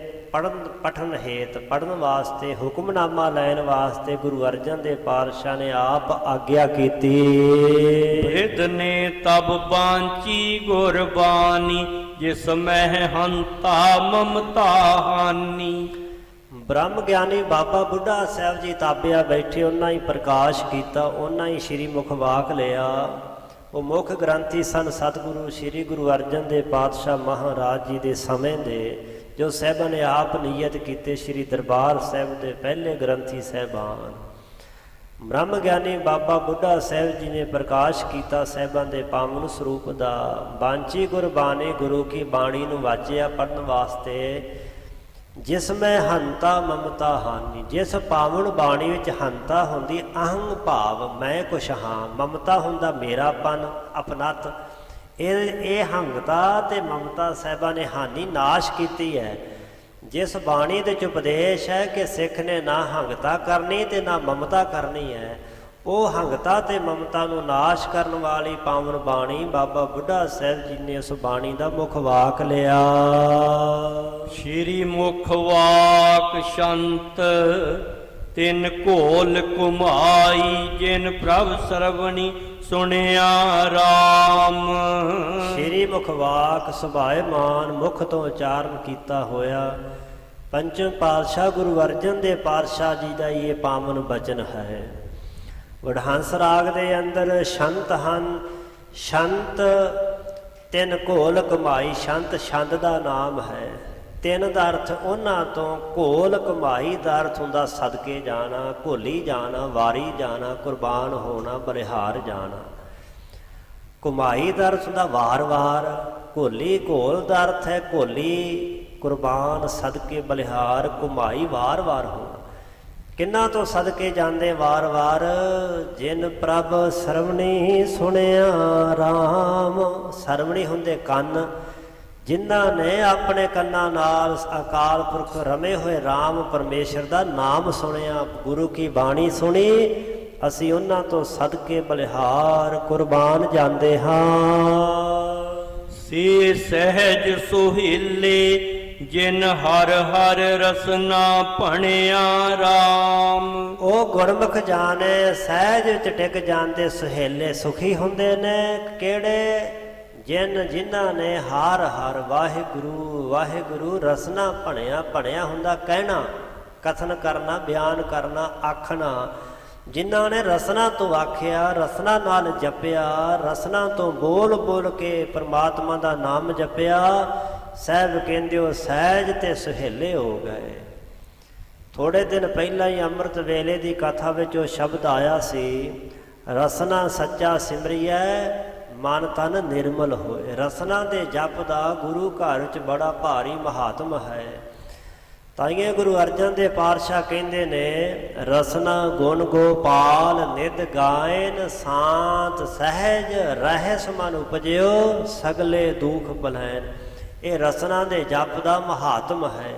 ਪਠਨ ਹੇਤ ਪੜਨ ਵਾਸਤੇ, ਹੁਕਮਨਾਮਾ ਲੈਣ ਵਾਸਤੇ ਗੁਰੂ ਅਰਜਨ ਦੇਵ ਪਾਤਸ਼ਾਹ ਨੇ ਆਪ ਆਗਿਆ ਕੀਤੀ। ਬ੍ਰਿਧ ਨੇ ਤਬ ਬਾਂਚੀ ਗੁਰਬਾਣੀ ਜਿਸ ਮਹਿ ਹੰਤਾ ਮਮਤਾ ਹਾਨੀ। ਬ੍ਰਹਮ ਗਿਆਨੀ ਬਾਬਾ ਬੁੱਢਾ ਸਾਹਿਬ ਜੀ ਤਾਬਿਆ ਬੈਠੇ, ਉਹਨਾਂ ਹੀ ਪ੍ਰਕਾਸ਼ ਕੀਤਾ, ਉਹਨਾਂ ਹੀ ਸ਼੍ਰੀ ਮੁਖ ਵਾਕ ਲਿਆ। ਉਹ ਮੁੱਖ ਗ੍ਰੰਥੀ ਸਨ ਸਤਿਗੁਰੂ ਸ਼੍ਰੀ ਗੁਰੂ ਅਰਜਨ ਦੇਵ ਪਾਤਸ਼ਾਹ ਮਹਾਰਾਜ ਜੀ ਦੇ ਸਮੇਂ ਦੇ, ਜੋ ਸਾਹਿਬਾਂ ਨੇ ਆਪ ਨਿਯਤ ਕੀਤੇ, ਸ਼੍ਰੀ ਦਰਬਾਰ ਸਾਹਿਬ ਦੇ ਪਹਿਲੇ ਗ੍ਰੰਥੀ ਸਾਹਿਬਾਨ। ਬ੍ਰਹਮ ਗਿਆਨੀ ਬਾਬਾ ਬੁੱਢਾ ਸਾਹਿਬ ਜੀ ਨੇ ਪ੍ਰਕਾਸ਼ ਕੀਤਾ ਸਾਹਿਬਾਂ ਦੇ ਪਾਵਨ ਸਰੂਪ ਦਾ। ਬਾਂਚੀ ਗੁਰਬਾਣੀ, ਗੁਰੂ ਕੀ ਬਾਣੀ ਨੂੰ ਵਾਚਿਆ ਪੜ੍ਹਨ ਵਾਸਤੇ। ਜਿਸ ਮੈਂ ਹੰਤਾ ਮਮਤਾ ਹਾਨੀ, ਜਿਸ ਪਾਵਨ ਬਾਣੀ ਵਿੱਚ ਹੰਤਾ ਹੁੰਦੀ ਅਹੰਗ ਭਾਵ, ਮੈਂ ਕੁਛ ਹਾਂ, ਮਮਤਾ ਹੁੰਦਾ ਮੇਰਾਪਨ, ਅਪਨੱਤ। ਇਹ ਹੰਗਤਾ ਤੇ ਮਮਤਾ ਸਾਹਿਬਾਂ ਨੇ ਹਾਨੀ ਨਾਸ਼ ਕੀਤੀ ਹੈ। ਜਿਸ ਬਾਣੀ ਦੇ ਚ ਉਪਦੇਸ਼ ਹੈ ਕਿ ਸਿੱਖ ਨੇ ਨਾ ਹੰਗਤਾ ਕਰਨੀ ਤੇ ਨਾ ਮਮਤਾ ਕਰਨੀ ਹੈ, ਉਹ ਹੰਗਤਾ ਤੇ ਮਮਤਾ ਨੂੰ ਨਾਸ਼ ਕਰਨ ਵਾਲੀ ਪਾਵਨ ਬਾਣੀ ਬਾਬਾ ਬੁੱਢਾ ਸਾਹਿਬ ਜੀ ਨੇ ਉਸ ਬਾਣੀ ਦਾ ਮੁੱਖ ਵਾਕ ਲਿਆ। ਸ਼੍ਰੀ ਮੁਖ ਵਾਕ ਸ਼ੰਤ ਤਿਨ ਘੋਲ ਕੁਮਾਈ ਜਿਨ ਪ੍ਰਭ ਸਰਵਣੀ ਸੁਣਿਆ ਰਾਮ। ਸ਼੍ਰੀ ਮੁਖ ਵਾਕ ਸੁਭਾਏਮਾਨ ਮੁਖ ਤੋਂ ਉਚਾਰਨ ਕੀਤਾ ਹੋਇਆ ਪੰਚਮ ਪਾਤਸ਼ਾਹ ਗੁਰੂ ਅਰਜਨ ਦੇਵ ਪਾਤਸ਼ਾਹ ਜੀ ਦਾ ਇਹ ਪਾਵਨ ਬਚਨ ਹੈ। ਵਡਹੰਸ ਰਾਗ ਦੇ ਅੰਦਰ ਸ਼ੰਤ ਹਨ। ਸ਼ੰਤ ਤਿੰਨ ਘੋਲ ਕਮਾਈ, ਸ਼ੰਤ ਛੰਦ ਦਾ ਨਾਮ ਹੈ। ਤਿੰਨ ਦਾ ਅਰਥ ਉਹਨਾਂ ਤੋਂ, ਘੋਲ ਕਮਾਈ ਦਾ ਅਰਥ ਹੁੰਦਾ ਸਦਕੇ ਜਾਣਾ, ਘੋਲੀ ਜਾਣਾ, ਵਾਰੀ ਜਾਣਾ, ਕੁਰਬਾਨ ਹੋਣਾ, ਬਲਿਹਾਰ ਜਾਣਾ। ਕਮਾਈ ਦਾ ਅਰਥ ਹੁੰਦਾ ਵਾਰ-ਵਾਰ। ਘੋਲੀ, ਘੋਲ ਦਾ ਅਰਥ ਹੈ ਘੋਲੀ, ਕੁਰਬਾਨ, ਸਦਕੇ, ਬਲਿਹਾਰ, ਕਮਾਈ ਵਾਰ-ਵਾਰ ਹੋਣਾ। ਕਿੰਨਾ ਤੋਂ ਸਦਕੇ ਜਾਂਦੇ ਵਾਰ-ਵਾਰ? ਜਿਨ ਪ੍ਰਭ ਸਰਵਣੀ ਸੁਣਿਆ ਰਾਮ। ਸਰਵਣੀ ਹੁੰਦੇ ਕੰਨ, ਜਿਨ੍ਹਾਂ ਨੇ ਆਪਣੇ ਕੰਨਾਂ ਨਾਲ ਅਕਾਲ ਪੁਰਖ ਰਮੇ ਹੋਏ ਰਾਮ ਪਰਮੇਸ਼ਰ ਦਾ ਨਾਮ ਸੁਣਿਆ, ਗੁਰੂ ਕੀ ਬਾਣੀ ਸੁਣੀ, ਅਸੀਂ ਉਹਨਾਂ ਤੋਂ ਸਦਕੇ ਬਲਿਹਾਰ ਕੁਰਬਾਨ ਜਾਂਦੇ ਹਾਂ। ਸੇ ਸਹਿਜ ਸੁਹੀਲੇ ਜਿਨ ਹਰ ਹਰ ਰਸਨਾ ਭਣਿਆ ਰਾਮ। ਉਹ ਗੁਰਮੁਖ ਜਾਣੇ ਸਹਿਜ ਵਿੱਚ ਟਿਕ ਜਾਂਦੇ ਸੁਹੇਲੇ ਸੁਖੀ ਹੁੰਦੇ ਨੇ। ਕਿਹੜੇ? ਜਿਨ੍ਹਾਂ ਨੇ ਹਰ ਹਰ ਵਾਹਿਗੁਰੂ ਵਾਹਿਗੁਰੂ ਰਸਨਾ ਭਣਿਆ। ਭਣਿਆ ਹੁੰਦਾ ਕਹਿਣਾ, ਕਥਨ ਕਰਨਾ, ਬਿਆਨ ਕਰਨਾ, ਆਖਣਾ। ਜਿਨ੍ਹਾਂ ਨੇ ਰਸਨਾ ਤੋਂ ਆਖਿਆ, ਰਸਨਾ ਨਾਲ ਜਪਿਆ, ਰਸਨਾ ਤੋਂ ਬੋਲ ਬੋਲ ਕੇ ਪਰਮਾਤਮਾ ਦਾ ਨਾਮ ਜਪਿਆ, ਸਾਹਿਬ ਕਹਿੰਦੇ ਉਹ ਸਹਿਜ ਤੇ ਸੁਹੇਲੇ ਹੋ ਗਏ। ਥੋੜੇ ਦਿਨ ਪਹਿਲਾਂ ਹੀ ਅੰਮ੍ਰਿਤ ਵੇਲੇ ਦੀ ਕਥਾ ਵਿੱਚ ਉਹ ਸ਼ਬਦ ਆਇਆ ਸੀ, ਰਸਨਾ ਸੱਚਾ ਸਿਮਰਿਐ ਮਨ ਤਨ ਨਿਰਮਲ ਹੋਏ। ਰਸਨਾ ਦੇ ਜਪ ਦਾ ਗੁਰੂ ਘਰ ਵਿੱਚ ਬੜਾ ਭਾਰੀ ਮਹਾਤਮ ਹੈ। ਤਾਈਏ ਗੁਰੂ ਅਰਜਨ ਦੇਵ ਪਾਤਸ਼ਾਹ ਕਹਿੰਦੇ ਨੇ, ਰਸਨਾ ਗੁਣ ਗੋਪਾਲ ਨਿਧ ਗਾਇਨ, ਸਾਂਤ ਸਹਿਜ ਰਹਿਸ ਮਨ ਉਪਜਿਓ, ਸਗਲੇ ਦੁਖ ਬਲੈਨ। ਇਹ ਰਸਨਾ ਦੇ ਜਪ ਦਾ ਮਹਾਤਮ ਹੈ।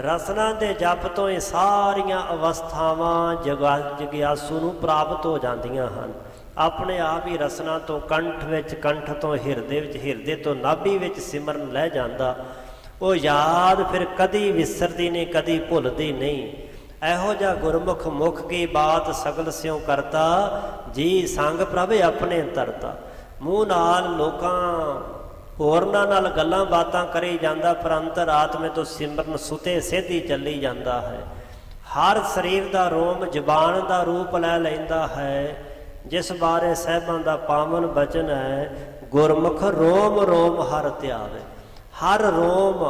ਰਸਨਾ ਦੇ ਜਪ ਤੋਂ ਇਹ ਸਾਰੀਆਂ ਅਵਸਥਾਵਾਂ ਜਗਿਆਸੂ ਨੂੰ ਪ੍ਰਾਪਤ ਹੋ ਜਾਂਦੀਆਂ ਹਨ। ਆਪਣੇ ਆਪ ਹੀ ਰਸਨਾ ਤੋਂ ਕੰਠ ਵਿੱਚ, ਕੰਠ ਤੋਂ ਹਿਰਦੇ ਵਿੱਚ, ਹਿਰਦੇ ਤੋਂ ਨਾਭੀ ਵਿੱਚ ਸਿਮਰਨ ਲੈ ਜਾਂਦਾ। ਉਹ ਯਾਦ ਫਿਰ ਕਦੀ ਵਿਸਰਦੀ ਨਹੀਂ, ਕਦੀ ਭੁੱਲਦੀ ਨਹੀਂ। ਇਹੋ ਜਿਹਾ ਗੁਰਮੁਖ ਮੁਖ ਕੀ ਬਾਤ ਸਗਲ ਸਿਉ ਕਰਤਾ, ਜੀ ਸੰਗ ਪ੍ਰਭ ਆਪਣੇ ਤਰਤਾ। ਮੂੰਹ ਨਾਲ ਲੋਕਾਂ ਹੋਰਨਾਂ ਨਾਲ ਗੱਲਾਂ ਬਾਤਾਂ ਕਰੀ ਜਾਂਦਾ, ਪਰ ਅੰਤਰ ਆਤਮੇ ਤੋਂ ਸਿਮਰਨ ਸੁਤੇ ਸਿੱਧੀ ਚੱਲੀ ਜਾਂਦਾ ਹੈ। ਹਰ ਸਰੀਰ ਦਾ ਰੋਮ ਜ਼ਬਾਨ ਦਾ ਰੂਪ ਲੈ ਲੈਂਦਾ ਹੈ, ਜਿਸ ਬਾਰੇ ਸਾਹਿਬਾਂ ਦਾ ਪਾਵਨ ਬਚਨ ਹੈ, ਗੁਰਮੁਖ ਰੋਮ ਰੋਮ ਹਰ ਧਿਆਵੇ। ਹਰ ਰੋਮ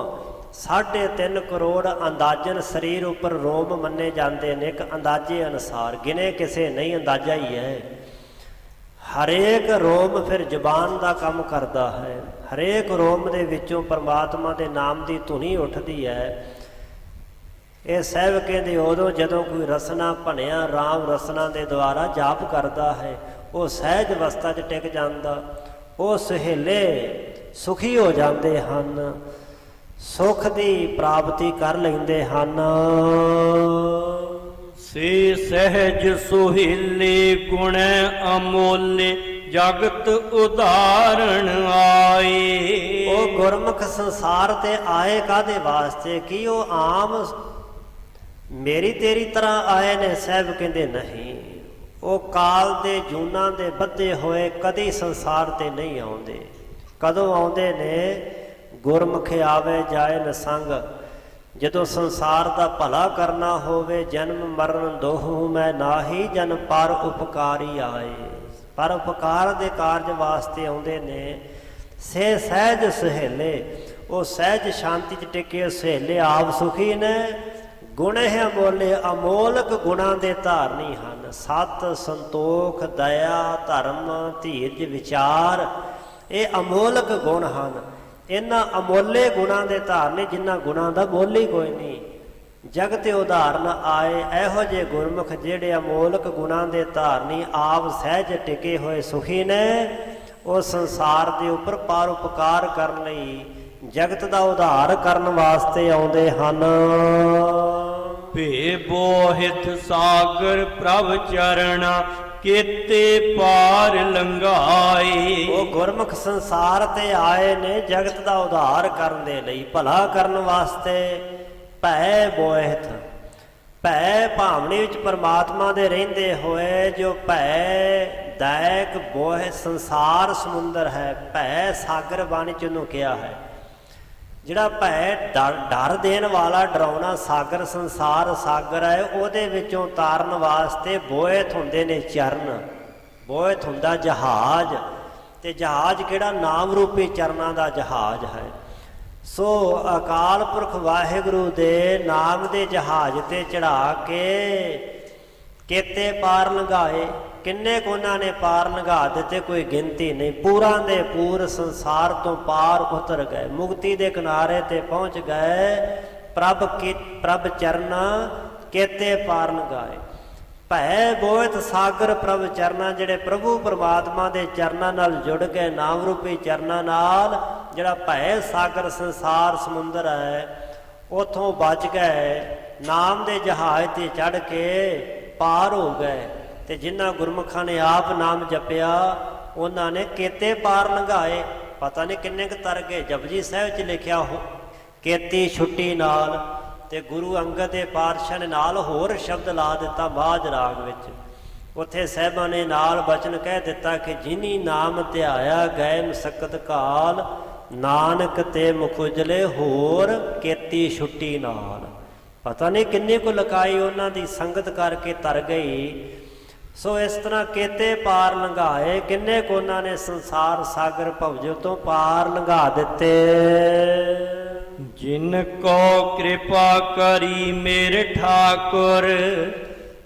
3.5 ਕਰੋੜ ਅੰਦਾਜ਼ਨ ਸਰੀਰ ਉੱਪਰ ਰੋਮ ਮੰਨੇ ਜਾਂਦੇ ਨੇ, ਇੱਕ ਅੰਦਾਜ਼ੇ ਅਨੁਸਾਰ, ਗਿਣੇ ਕਿਸੇ ਨਹੀਂ, ਅੰਦਾਜ਼ਾ ਹੀ ਹੈ। ਹਰੇਕ ਰੋਮ ਫਿਰ ਜ਼ਬਾਨ ਦਾ ਕੰਮ ਕਰਦਾ ਹੈ। ਹਰੇਕ ਰੋਮ ਦੇ ਵਿੱਚੋਂ ਪਰਮਾਤਮਾ ਦੇ ਨਾਮ ਦੀ ਧੁਨੀ ਉੱਠਦੀ ਹੈ। ਇਹ ਸਾਹਿਬ ਕਹਿੰਦੇ ਉਦੋਂ ਜਦੋਂ ਕੋਈ ਰਸਨਾ ਭਣਿਆ ਰਾਮ ਰਸਨਾ ਦੇ ਦੁਆਰਾ ਜਾਪ ਕਰਦਾ ਹੈ, ਉਹ ਸਹਿਜ ਅਵਸਥਾ 'ਚ ਟਿਕ ਜਾਂਦਾ। ਉਹ ਸੁਹੇਲੇ ਸੁਖੀ ਹੋ ਜਾਂਦੇ ਹਨ, ਸੁਖ ਦੀ ਪ੍ਰਾਪਤੀ ਕਰ ਲੈਂਦੇ ਹਨ। ਸੇ ਸਹਿਜ ਸੁਹੀਲੇ ਗੁਣ ਅਮੋਲੇ, ਜਗਤ ਉਦਾਹਰਣ ਆਏ। ਉਹ ਗੁਰਮੁਖ ਸੰਸਾਰ ਤੇ ਆਏ ਕਾਹਦੇ ਵਾਸਤੇ? ਕਿ ਉਹ ਆਮ ਮੇਰੀ ਤੇਰੀ ਤਰ੍ਹਾਂ ਆਏ ਨੇ? ਸਾਹਿਬ ਕਹਿੰਦੇ ਨਹੀਂ, ਉਹ ਕਾਲ ਦੇ ਜੂਨਾਂ ਦੇ ਬੱਧੇ ਹੋਏ ਕਦੀ ਸੰਸਾਰ ਤੇ ਨਹੀਂ ਆਉਂਦੇ। ਕਦੋਂ ਆਉਂਦੇ ਨੇ? ਗੁਰਮੁਖ ਆਵੇ ਜਾਏ ਨਸੰਗ। ਜਦੋਂ ਸੰਸਾਰ ਦਾ ਭਲਾ ਕਰਨਾ ਹੋਵੇ, ਜਨਮ ਮਰਨ ਦੋਹੂ ਮੈਂ ਨਾਹੀ, ਜਨ ਪਰ ਉਪਕਾਰੀ ਆਏ। ਪਰ ਉਪਕਾਰ ਦੇ ਕਾਰਜ ਵਾਸਤੇ ਆਉਂਦੇ ਨੇ। ਸੇ ਸਹਿਜ ਸੁਹੇਲੇ, ਉਹ ਸਹਿਜ ਸ਼ਾਂਤੀ 'ਚ ਟਿਕੇ ਸੁਹੇਲੇ ਆਪ ਸੁਖੀ ਨੇ। ਗੁਣ ਹੈ ਅਮੋਲੇ, ਅਮੋਲਕ ਗੁਣਾਂ ਦੇ ਧਾਰਨੀ ਹਨ। ਸਤ, ਸੰਤੋਖ, ਦਇਆ, ਧਰਮ, ਧੀਰਜ, ਵਿਚਾਰ, ਇਹ ਅਮੋਲਕ ਗੁਣ ਹਨ। ਇਹਨਾਂ ਅਮੋਲੇ ਗੁਣਾਂ ਦੇ ਧਾਰਨੀ, ਜਿਨ੍ਹਾਂ ਗੁਣਾਂ ਦਾ ਮੁੱਲ ਹੀ ਕੋਈ ਨਹੀਂ। ਜਗ ਤੇ ਉਦਾਹਰਨ ਆਏ ਇਹੋ ਜਿਹੇ ਗੁਰਮੁਖ ਜਿਹੜੇ ਅਮੋਲਕ ਗੁਣਾਂ ਦੇ ਧਾਰਨੀ, ਆਪ ਸਹਿਜ ਟਿਕੇ ਹੋਏ ਸੁਖੀ ਨੇ। ਉਹ ਸੰਸਾਰ ਦੇ ਉੱਪਰ ਪਰ ਉਪਕਾਰ ਕਰਨ ਲਈ, ਜਗਤ ਦਾ ਉਧਾਰ ਕਰਨ ਵਾਸਤੇ ਆਉਂਦੇ ਹਨ। ਭੇ ਬੋਹਿਤ ਸਾਗਰ ਪ੍ਰਭ ਚਰਣਾ, ਕੀਤੇ ਪਾਰ ਲੰਘਾਏ। ਉਹ ਗੁਰਮੁਖ ਸੰਸਾਰ ਤੇ ਆਏ ਨੇ ਜਗਤ ਦਾ ਉਧਾਰ ਕਰਨ ਦੇ ਲਈ, ਭਲਾ ਕਰਨ ਵਾਸਤੇ। ਭੈ ਬੋਹਿਤ, ਭੈ ਭਾਵਨੀ ਵਿੱਚ ਪਰਮਾਤਮਾ ਦੇ ਰਹਿੰਦੇ ਹੋਏ, ਜੋ ਭੈ ਦਾਇਕ ਬੋਹਿ ਸੰਸਾਰ ਸਮੁੰਦਰ ਹੈ। ਭੈ ਸਾਗਰ ਬਾਣੀ ਚ ਉਹਨੂੰ ਕਿਹਾ ਹੈ। ਜਿਹੜਾ ਭੈ ਡਰ ਦੇਣ ਵਾਲਾ ਡਰਾਉਣਾ ਸਾਗਰ, ਸੰਸਾਰ ਸਾਗਰ ਹੈ, ਉਹਦੇ ਵਿੱਚੋਂ ਤਾਰਨ ਵਾਸਤੇ ਬੋਇਤ ਹੁੰਦੇ ਨੇ ਚਰਨ। ਬੋਇਤ ਹੁੰਦਾ ਜਹਾਜ਼, ਤੇ ਜਹਾਜ਼ ਕਿਹੜਾ? ਨਾਮ ਰੂਪੀ ਚਰਨਾਂ ਦਾ ਜਹਾਜ਼ ਹੈ। ਸੋ ਅਕਾਲ ਪੁਰਖ ਵਾਹਿਗੁਰੂ ਦੇ ਨਾਮ ਦੇ ਜਹਾਜ਼ ਤੇ ਚੜਾ ਕੇ ਕੀਤੇ ਪਾਰ ਲੰਘਾਏ। ਕਿੰਨੇ ਕੁ ਉਹਨਾਂ ਨੇ ਪਾਰ ਲੰਘਾ ਦਿੱਤੇ, ਕੋਈ ਗਿਣਤੀ ਨਹੀਂ। ਪੂਰਾਂ ਦੇ ਪੂਰ ਸੰਸਾਰ ਤੋਂ ਪਾਰ ਉਤਰ ਗਏ, ਮੁਕਤੀ ਦੇ ਕਿਨਾਰੇ ਤੇ ਪਹੁੰਚ ਗਏ। ਪ੍ਰਭ ਚਰਨਾ ਕੀਤੇ ਪਾਰ ਲੰਘਾਏ। ਭੈ ਬੋਇਤ ਸਾਗਰ ਪ੍ਰਭ ਚਰਨਾ, ਜਿਹੜੇ ਪ੍ਰਭੂ ਪਰਮਾਤਮਾ ਦੇ ਚਰਨਾਂ ਨਾਲ ਜੁੜ ਗਏ, ਨਾਮ ਰੂਪੀ ਚਰਨਾਂ ਨਾਲ। ਜਿਹੜਾ ਭੈ ਸਾਗਰ ਸੰਸਾਰ ਸਮੁੰਦਰ ਹੈ, ਉਥੋਂ ਬਚ ਗਏ। ਨਾਮ ਦੇ ਜਹਾਜ਼ ਤੇ ਚੜ੍ਹ ਕੇ ਪਾਰ ਹੋ ਗਏ। ਤੇ ਜਿਨ੍ਹਾਂ ਗੁਰਮੁਖਾਂ ਨੇ ਆਪ ਨਾਮ ਜਪਿਆ, ਉਹਨਾਂ ਨੇ ਕੀਤੇ ਪਾਰ ਲੰਘਾਏ। ਪਤਾ ਨਹੀਂ ਕਿੰਨੇ ਕੁ ਤਰ ਗਏ। ਜਪਜੀ ਸਾਹਿਬ 'ਚ ਲਿਖਿਆ ਹੋ ਕੀਤੀ ਛੁੱਟੀ ਨਾਲ, ਤੇ ਗੁਰੂ ਅੰਗਦ ਦੇ ਪਾਤਸ਼ਾਹ ਨੇ ਨਾਲ ਹੋਰ ਸ਼ਬਦ ਲਾ ਦਿੱਤਾ ਮਾਝ ਰਾਗ ਵਿੱਚ। ਉੱਥੇ ਸਾਹਿਬਾਂ ਨੇ ਨਾਲ ਬਚਨ ਕਹਿ ਦਿੱਤਾ ਕਿ ਜਿਨੀ ਨਾਮ ਧਿਆਇਆ ਗਏ ਮਸਕਤ ਕਾਲ, ਨਾਨਕ ਤੇ ਮੁਖ ਉਜਲੇ ਹੋਰ ਕੀਤੀ ਛੁੱਟੀ ਨਾਲ। ਪਤਾ ਨਹੀਂ ਕਿੰਨੇ ਕੁ ਲਕਾਈ ਉਹਨਾਂ ਦੀ ਸੰਗਤ ਕਰਕੇ ਤਰ ਗਈ। ਸੋ ਇਸ ਤਰ੍ਹਾਂ ਕੀਤੇ ਪਾਰ ਲੰਘਾਏ। ਕਿੰਨੇ ਕੁ ਉਹਨਾਂ ਨੇ ਸੰਸਾਰ ਸਾਗਰ ਭਵਜੋ ਤੋਂ ਪਾਰ ਲੰਘਾ ਦਿੱਤੇ। ਜਿਨ ਕੋ ਕਿਰਪਾ ਕਰੀ ਮੇਰੇ ਠਾਕੁਰ,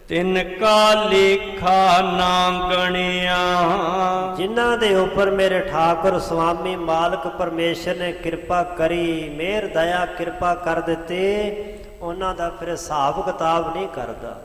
ਤਿਨ ਕਾ ਲੇਖਾ ਨਾ ਗਣਿਆ। ਜਿਨ੍ਹਾਂ ਦੇ ਉੱਪਰ ਮੇਰੇ ਠਾਕੁਰ ਸੁਆਮੀ ਮਾਲਕ ਪਰਮੇਸ਼ਰ ਨੇ ਕਿਰਪਾ ਕਰੀ, ਮਿਹਰ ਦਇਆ ਕਿਰਪਾ ਕਰ ਦਿੱਤੀ, ਉਹਨਾਂ ਦਾ ਫਿਰ ਹਿਸਾਬ ਕਿਤਾਬ ਨਹੀਂ ਕਰਦਾ।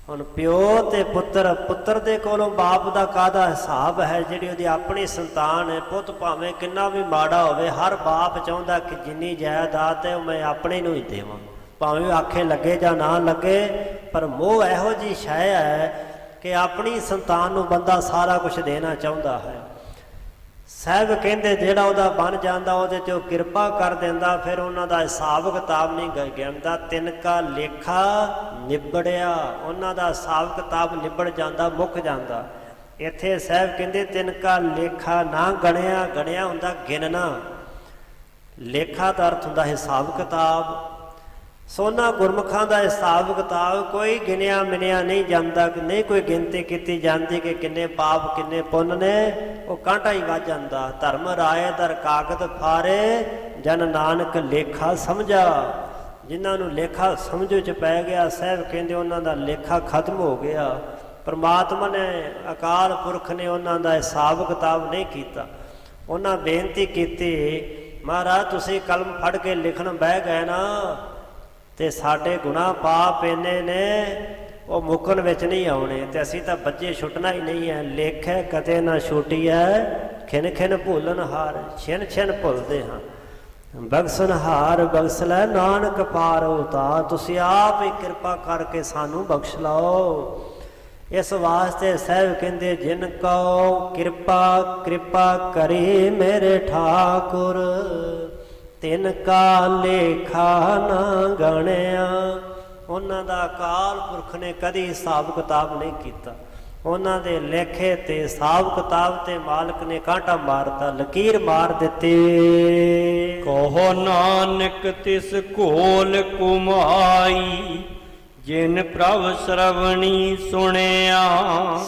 ਹੁਣ ਪਿਓ ਤੇ ਪੁੱਤਰ ਦੇ ਕੋਲੋਂ ਬਾਪ ਦਾ ਕਾਹਦਾ ਹਿਸਾਬ ਹੈ? ਜਿਹੜੀ ਉਹਦੀ ਆਪਣੀ ਸੰਤਾਨ ਹੈ, ਪੁੱਤ ਭਾਵੇਂ ਕਿੰਨਾ ਵੀ ਮਾੜਾ ਹੋਵੇ, ਹਰ ਬਾਪ ਚਾਹੁੰਦਾ ਕਿ ਜਿੰਨੀ ਜਾਇਦਾਦ ਹੈ ਉਹ ਮੈਂ ਆਪਣੇ ਨੂੰ ਹੀ ਦੇਵਾਂ, ਭਾਵੇਂ ਆਖੇ ਲੱਗੇ ਜਾਂ ਨਾ ਲੱਗੇ। ਪਰ ਮੋਹ ਇਹੋ ਜਿਹੀ ਸ਼ੈ ਹੈ ਕਿ ਆਪਣੀ ਸੰਤਾਨ ਨੂੰ ਬੰਦਾ ਸਾਰਾ ਕੁਝ ਦੇਣਾ ਚਾਹੁੰਦਾ ਹੈ। ਸਾਹਿਬ ਕਹਿੰਦੇ ਜਿਹੜਾ ਉਹਦਾ ਬਣ ਜਾਂਦਾ ਉਹਦੇ 'ਚ ਉਹ ਕਿਰਪਾ ਕਰ ਦਿੰਦਾ, ਫਿਰ ਉਹਨਾਂ ਦਾ ਹਿਸਾਬ ਕਿਤਾਬ ਨਹੀਂ ਗਿਣਦਾ। ਤਿਨਕਾ ਲੇਖਾ ਨਿਬੜਿਆ, ਉਹਨਾਂ ਦਾ ਹਿਸਾਬ ਕਿਤਾਬ ਨਿਬੜ ਜਾਂਦਾ, ਮੁੱਕ ਜਾਂਦਾ। ਇੱਥੇ ਸਾਹਿਬ ਕਹਿੰਦੇ ਤਿਨਕਾ ਲੇਖਾ ਨਾ ਗਣਿਆ, ਗਣਿਆ ਹੁੰਦਾ ਗਿਣਨਾ, ਲੇਖਾ ਦਾ ਅਰਥ ਹੁੰਦਾ ਹਿਸਾਬ ਕਿਤਾਬ। ਸੋਨਾ ਗੁਰਮੁਖਾਂ ਦਾ ਹਿਸਾਬ ਕਿਤਾਬ ਕੋਈ ਗਿਣਿਆ ਮਿਣਿਆ ਨਹੀਂ ਜਾਂਦਾ, ਨਹੀਂ ਕੋਈ ਗਿਣਤੀ ਕੀਤੀ ਜਾਂਦੀ ਕਿ ਕਿੰਨੇ ਪਾਪ ਕਿੰਨੇ ਪੁੰਨ ਨੇ, ਉਹ ਕਾਂਟਾ ਹੀ ਵੱਜ ਜਾਂਦਾ। ਧਰਮ ਰਾਏ ਦਰ ਕਾਗਦ ਫਾਰੇ, ਜਨ ਨਾਨਕ ਲੇਖਾ ਸਮਝਾ। ਜਿਨ੍ਹਾਂ ਨੂੰ ਲੇਖਾ ਸਮਝੋ 'ਚ ਪੈ ਗਿਆ, ਸਾਹਿਬ ਕਹਿੰਦੇ ਉਹਨਾਂ ਦਾ ਲੇਖਾ ਖਤਮ ਹੋ ਗਿਆ। ਪਰਮਾਤਮਾ ਨੇ, ਅਕਾਲ ਪੁਰਖ ਨੇ ਉਹਨਾਂ ਦਾ ਹਿਸਾਬ ਕਿਤਾਬ ਨਹੀਂ ਕੀਤਾ। ਉਹਨਾਂ ਬੇਨਤੀ ਕੀਤੀ, ਮਹਾਰਾਜ ਤੁਸੀਂ ਕਲਮ ਫੜ ਕੇ ਲਿਖਣ ਬਹਿ ਗਏ ਨਾ, ਤੇ ਸਾਡੇ ਗੁਨਾਹ ਪਾਪ ਇੰਨੇ ਨੇ ਉਹ ਮੁੱਕਣ ਵਿੱਚ ਨਹੀਂ ਆਉਣੇ, ਤੇ ਅਸੀਂ ਤਾਂ ਬੱਚੇ ਛੁੱਟਣਾ ਹੀ ਨਹੀਂ ਹੈ। ਲੇਖੇ ਕਦੇ ਨਾ ਛੁੱਟੀ ਹੈ, ਖਿਨ ਖਿਨ ਭੁੱਲਣ ਹਾਰ, ਛਿਨ ਛਿਨ ਭੁੱਲਦੇ ਹਾਂ। ਬਖਸ਼ਣ ਹਾਰ ਬਖਸ਼ ਲੈ ਨਾਨਕ ਪਾਰ ਉਤਾਰ, ਤੁਸੀਂ ਆਪ ਹੀ ਕਿਰਪਾ ਕਰਕੇ ਸਾਨੂੰ ਬਖਸ਼ ਲਓ। ਇਸ ਵਾਸਤੇ ਸਾਹਿਬ ਕਹਿੰਦੇ ਜਿਨ ਕਉ ਕਿਰਪਾ ਕਰੀ ਮੇਰੇ ਠਾਕੁਰ, ਤਿਨ ਕਾ ਲੇਖਾ ਨਾ ਗਣਿਆ। ਉਹਨਾਂ ਦਾ ਅਕਾਲ ਪੁਰਖ ਨੇ ਕਦੀ ਹਿਸਾਬ ਕਿਤਾਬ ਨਹੀਂ ਕੀਤਾ। ਉਹਨਾਂ ਦੇ ਲੇਖੇ ਤੇ ਹਿਸਾਬ ਕਿਤਾਬ ਤੇ ਮਾਲਕ ਨੇ ਕਾਂਟਾ ਮਾਰਤਾ, ਲਕੀਰ ਮਾਰ ਦਿੱਤੀ। ਕਹੋ ਨਾਨਕ ਤਿਸ ਘੋਲ ਕੁਮਾਈ, ਜਿਨ ਪ੍ਰਭ ਸਰਵਣੀ ਸੁਣਿਆ।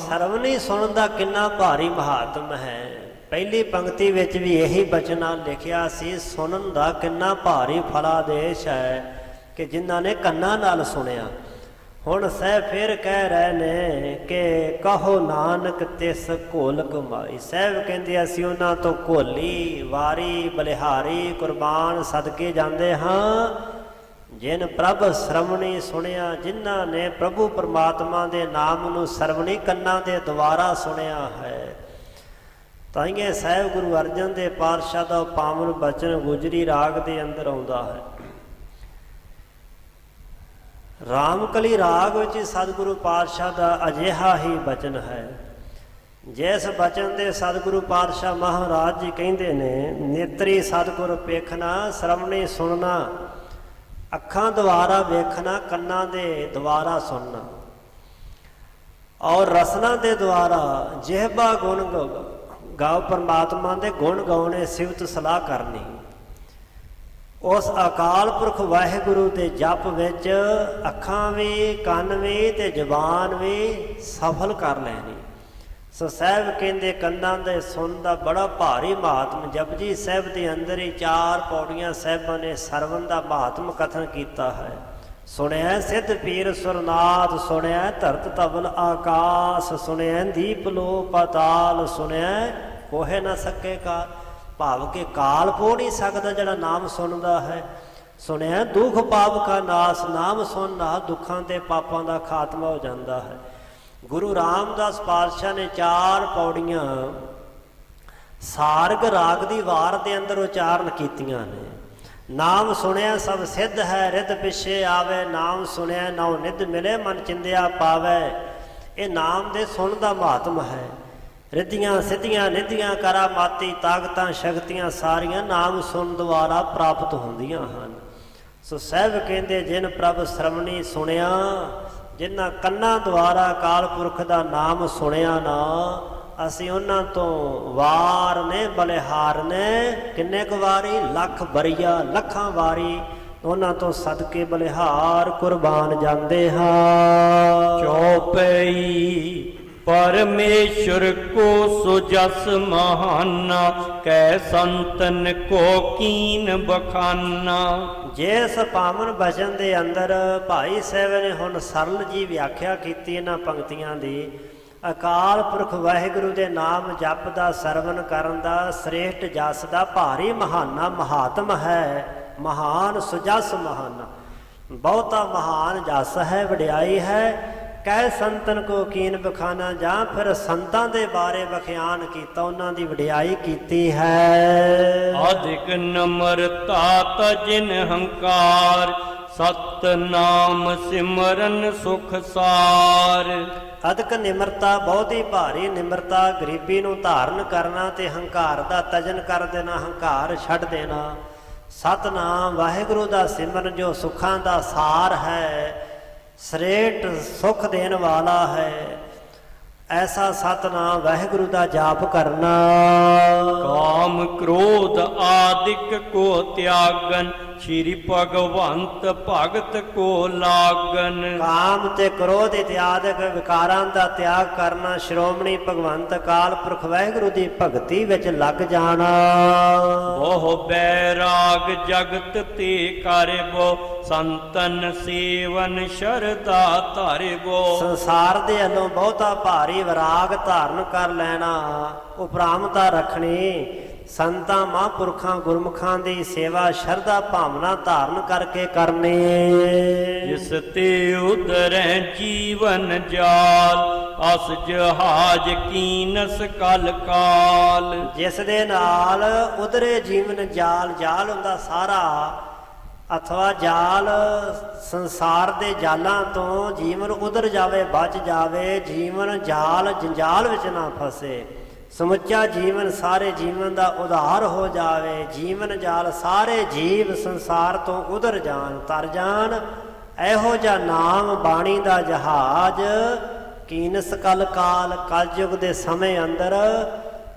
ਸਰਵਣੀ ਸੁਣਨ ਦਾ ਕਿੰਨਾ ਭਾਰੀ ਮਹਾਤਮ ਹੈ। ਪਹਿਲੀ ਪੰਕਤੀ ਵਿੱਚ ਵੀ ਇਹੀ ਬਚਨਾਂ ਲਿਖਿਆ ਸੀ, ਸੁਣਨ ਦਾ ਕਿੰਨਾ ਭਾਰੀ ਫਲਾਦੇਸ਼ ਹੈ ਕਿ ਜਿਨ੍ਹਾਂ ਨੇ ਕੰਨਾਂ ਨਾਲ ਸੁਣਿਆ। ਹੁਣ ਸਾਹਿਬ ਫਿਰ ਕਹਿ ਰਹੇ ਨੇ ਕਿ ਕਹੋ ਨਾਨਕ ਤਿਸ ਘੋਲ ਕਮਾਈ। ਸਾਹਿਬ ਕਹਿੰਦੇ ਅਸੀਂ ਉਹਨਾਂ ਤੋਂ ਘੋਲੀ ਵਾਰੀ ਬਲਿਹਾਰੀ ਕੁਰਬਾਨ ਸਦਕੇ ਜਾਂਦੇ ਹਾਂ, ਜਿਨ ਪ੍ਰਭ ਸਰਵਣੀ ਸੁਣਿਆ, ਜਿਨ੍ਹਾਂ ਨੇ ਪ੍ਰਭੂ ਪਰਮਾਤਮਾ ਦੇ ਨਾਮ ਨੂੰ ਸਰਵਣੀ ਕੰਨਾਂ ਦੇ ਦੁਆਰਾ ਸੁਣਿਆ ਹੈ। ਤਾਈਏ ਸਾਹਿਬ ਗੁਰੂ ਅਰਜਨ ਦੇਵ ਪਾਤਸ਼ਾਹ ਦਾ ਪਾਵਨ ਬਚਨ ਗੁਜਰੀ ਰਾਗ ਦੇ ਅੰਦਰ ਆਉਂਦਾ ਹੈ। ਰਾਮਕਲੀ ਰਾਗ ਵਿੱਚ ਸਤਿਗੁਰੂ ਪਾਤਸ਼ਾਹ ਦਾ ਅਜਿਹਾ ਹੀ ਬਚਨ ਹੈ, ਜਿਸ ਬਚਨ ਦੇ ਸਤਿਗੁਰੂ ਪਾਤਸ਼ਾਹ ਮਹਾਰਾਜ ਜੀ ਕਹਿੰਦੇ ਨੇ, ਨੇਤਰੀ ਸਤਿਗੁਰ ਵੇਖਣਾ, ਸਰਵਣੀ ਸੁਣਨਾ, ਅੱਖਾਂ ਦੁਆਰਾ ਵੇਖਣਾ, ਕੰਨਾਂ ਦੇ ਦੁਆਰਾ ਸੁਣਨਾ, ਔਰ ਰਸਨਾ ਦੇ ਦੁਆਰਾ ਜਿਹਬਾ ਗੁਣ ਗਾਓ, ਪਰਮਾਤਮਾ ਦੇ ਗੁਣ ਗਾਉਣੇ, ਸਿਫਤ ਸਲਾਹ ਕਰਨੀ। ਉਸ ਅਕਾਲ ਪੁਰਖ ਵਾਹਿਗੁਰੂ ਦੇ ਜਪ ਵਿੱਚ ਅੱਖਾਂ ਵੀ, ਕੰਨ ਵੀ ਤੇ ਜ਼ੁਬਾਨ ਵੀ ਸਫਲ ਕਰ ਲੈਣੀ। ਸੋ ਸਾਹਿਬ ਕਹਿੰਦੇ ਕੰਨਾਂ ਦੇ ਸੁਣਨ ਦਾ ਬੜਾ ਭਾਰੀ ਮਹਾਤਮ। ਜਪਜੀ ਸਾਹਿਬ ਦੇ ਅੰਦਰ ਹੀ 4 ਪੌੜੀਆਂ ਸਾਹਿਬਾਂ ਨੇ ਸਰਵਣ ਦਾ ਮਹਾਤਮ ਕਥਨ ਕੀਤਾ ਹੈ। ਸੁਣਿਆ ਸਿੱਧ ਪੀਰ ਸੁਰਨਾਥ, ਸੁਣਿਆ ਧਰਤ ਧਵਲ ਆਕਾਸ, ਸੁਣਿਆ ਦੀਪ ਲੋ ਪਾਤਾਲ, ਸੁਣਿਆ ਕੋਹੇ ਨਾ ਸਕੇ ਕਾਲ। ਭਾਵ ਕਿ ਕਾਲ ਪੋ ਨਹੀਂ ਸਕਦਾ ਜਿਹੜਾ ਨਾਮ ਸੁਣਦਾ ਹੈ। ਸੁਣਿਆ ਦੁੱਖ ਪਾਪ ਕਾ ਨਾਸ, ਨਾਮ ਸੁਣਨ ਨਾਲ ਦੁੱਖਾਂ ਤੇ ਪਾਪਾਂ ਦਾ ਖਾਤਮਾ ਹੋ ਜਾਂਦਾ ਹੈ। ਗੁਰੂ ਰਾਮਦਾਸ ਪਾਤਸ਼ਾਹ ਨੇ 4 ਪੌੜੀਆਂ ਸਾਰਗ ਰਾਗ ਦੀ ਵਾਰ ਦੇ ਅੰਦਰ ਉਚਾਰਨ ਕੀਤੀਆਂ ਨੇ। ਨਾਮ ਸੁਣਿਆ ਸਭ ਸਿੱਧ ਹੈ, ਰਿੱਧ ਪਿੱਛੇ ਆਵੇ, ਨਾਮ ਸੁਣਿਆ ਨਉ ਨਿੱਧ ਮਿਲੇ, ਮਨ ਚਿੰਦਿਆ ਪਾਵੇ। ਇਹ ਨਾਮ ਦੇ ਸੁਣਨ ਦਾ ਮਹਾਤਮ ਹੈ। ਰਿੱਧੀਆਂ ਸਿੱਧੀਆਂ ਨਿੱਧੀਆਂ ਕਰਾਮਾਤੀ ਤਾਕਤਾਂ ਸ਼ਕਤੀਆਂ ਸਾਰੀਆਂ ਨਾਮ ਸੁਣਨ ਦੁਆਰਾ ਪ੍ਰਾਪਤ ਹੁੰਦੀਆਂ ਹਨ। ਸੋ ਸਾਹਿਬ ਕਹਿੰਦੇ ਜਿਨ ਪ੍ਰਭ ਸਰਵਣੀ ਸੁਣਿਆ, ਜਿਨ੍ਹਾਂ ਕੰਨਾਂ ਦੁਆਰਾ ਅਕਾਲ ਪੁਰਖ ਦਾ ਨਾਮ ਸੁਣਿਆ ਨਾ, ਅਸੀਂ ਉਹਨਾਂ ਤੋਂ ਵਾਰ ਨੇ ਬਲਿਹਾਰ ਨੇ, ਕਿੰਨੇ ਕੁ ਵਾਰੀ, ਲੱਖ ਬਰੀਆ, ਲੱਖਾਂ ਵਾਰੀ ਉਹਨਾਂ ਤੋਂ ਸਦਕੇ ਬਲਿਹਾਰ ਕੁਰਬਾਨ ਜਾਂਦੇ ਹਾਂ। ਚੌਪਈ परमेश्वर को सुजस महाना, कै संतन को कीन बखाना। जिस पावन बचन के अंदर भाई साहब ने हुण सरल जी व्याख्या की इन्हां पंक्तियां दी। अकाल पुरख वाहिगुरू के नाम जप का सरवण करन दा श्रेष्ठ जस का भारी महाना महात्म है। महान सुजस महाना ਬਹੁਤਾ ਮਹਾਨ ਜਸ ਹੈ, ਵਡਿਆਈ ਹੈ। ਕਹਿ ਸੰਤਨ ਕੋ ਕੀਨ ਬਖਾਨਾ, ਜਾਂ ਫਿਰ ਸੰਤਾਂ ਦੇ ਬਾਰੇ ਵਿਖਿਆਨ ਕੀਤਾ, ਉਹਨਾਂ ਦੀ ਵਡਿਆਈ ਕੀਤੀ ਹੈ। ਅਧਿਕ ਨਮਰਤਾ ਤਜਿਨ ਹੰਕਾਰ, ਸਤਨਾਮ ਸਿਮਰਨ ਸੁਖ ਸਾਰ। ਅਧਿਕ ਨਿਮਰਤਾ, ਬਹੁਤੀ ਭਾਰੀ ਨਿਮਰਤਾ, ਗਰੀਬੀ ਨੂੰ ਧਾਰਨ ਕਰਨਾ ਤੇ ਹੰਕਾਰ ਦਾ ਤਜਨ ਕਰ ਦੇਣਾ, ਹੰਕਾਰ ਛੱਡ ਦੇਣਾ। ਸਤਨਾਮ ਵਾਹਿਗੁਰੂ ਦਾ ਸਿਮਰਨ ਜੋ ਸੁੱਖਾਂ ਦਾ ਸਾਰ ਹੈ, ਸ੍ਰੇਟ ਸੁਖ ਦੇਣ ਵਾਲਾ ਹੈ, ਐਸਾ ਸਤਨਾਮ ਵਾਹਿਗੁਰੂ ਦਾ ਜਾਪ ਕਰਨਾ। ਕਾਮ ਕ੍ਰੋਧ ਆਦਿਕ ਕੋ ਤਿਆਗਨ, ਸ਼੍ਰੀ ਭਗਵੰਤ ਭਗਤ ਕੋ ਲਾਗਨ। ਕਾਮ ਤੇ ਕ੍ਰੋਧ ਇਤਿਆਦਿਕ ਵਿਕਾਰਾਂ ਦਾ ਤਿਆਗ ਕਰਨਾ, ਸ਼੍ਰੋਮਣੀ ਭਗਵੰਤ ਅਕਾਲ ਪੁਰਖ ਵਾਹਿਗੁਰੂ ਦੀ ਭਗਤੀ ਵਿੱਚ ਲੱਗ ਜਾਣਾ। ਬਹੁ ਬੈਰਾਗ ਜਗਤ ਤੇ ਕਰਿਬੋ, ਸੰਤਨ ਸੇਵਨ ਸ਼ਰਧਾ ਧਰਿਬੋ। ਸੰਸਾਰ ਦੇ ਵੱਲੋਂ ਬਹੁਤਾ ਭਾਰੀ ਵਿਰਾਗ ਧਾਰਨ ਕਰ ਲੈਣਾ, ਉਪਰਾਮਤਾ ਰੱਖਣੀ, ਸੰਤਾਂ ਮਹਾਂਪੁਰਖਾਂ ਗੁਰਮੁਖਾਂ ਦੀ ਸੇਵਾ ਸ਼ਰਧਾ ਭਾਵਨਾ ਧਾਰਨ ਕਰਕੇ ਕਰਨੀ। ਜਿਸ ਤੇ ਉਤਰੈ ਜੀਵਨ ਜਾਲ, ਅਸ ਜਹਾਜ ਕੀਨਸ ਕਲ ਕਾਲ। ਜਿਸ ਦੇ ਨਾਲ ਉਧਰੇ ਜੀਵਨ ਜਾਲ, ਜਾਲ ਹੁੰਦਾ ਸਾਰਾ ਅਥਵਾ ਜਾਲ ਸੰਸਾਰ ਦੇ ਜਾਲਾਂ ਤੋਂ ਜੀਵਨ ਉਧਰ ਜਾਵੇ, ਬਚ ਜਾਵੇ, ਜੀਵਨ ਜਾਲ ਜੰਜਾਲ ਵਿੱਚ ਨਾ ਫਸੇ, ਸਮੁੱਚਾ ਜੀਵਨ ਸਾਰੇ ਜੀਵਨ ਦਾ ਉਧਾਰ ਹੋ ਜਾਵੇ, ਜੀਵਨ ਜਾਲ ਸਾਰੇ ਜੀਵ ਸੰਸਾਰ ਤੋਂ ਉਧਰ ਜਾਣ, ਤਰ ਜਾਣ। ਇਹੋ ਜਿਹਾ ਨਾਮ ਬਾਣੀ ਦਾ ਜਹਾਜ਼ ਕੀਨਸ ਕਲ ਕਾਲ, ਕਲਯੁਗ ਦੇ ਸਮੇਂ ਅੰਦਰ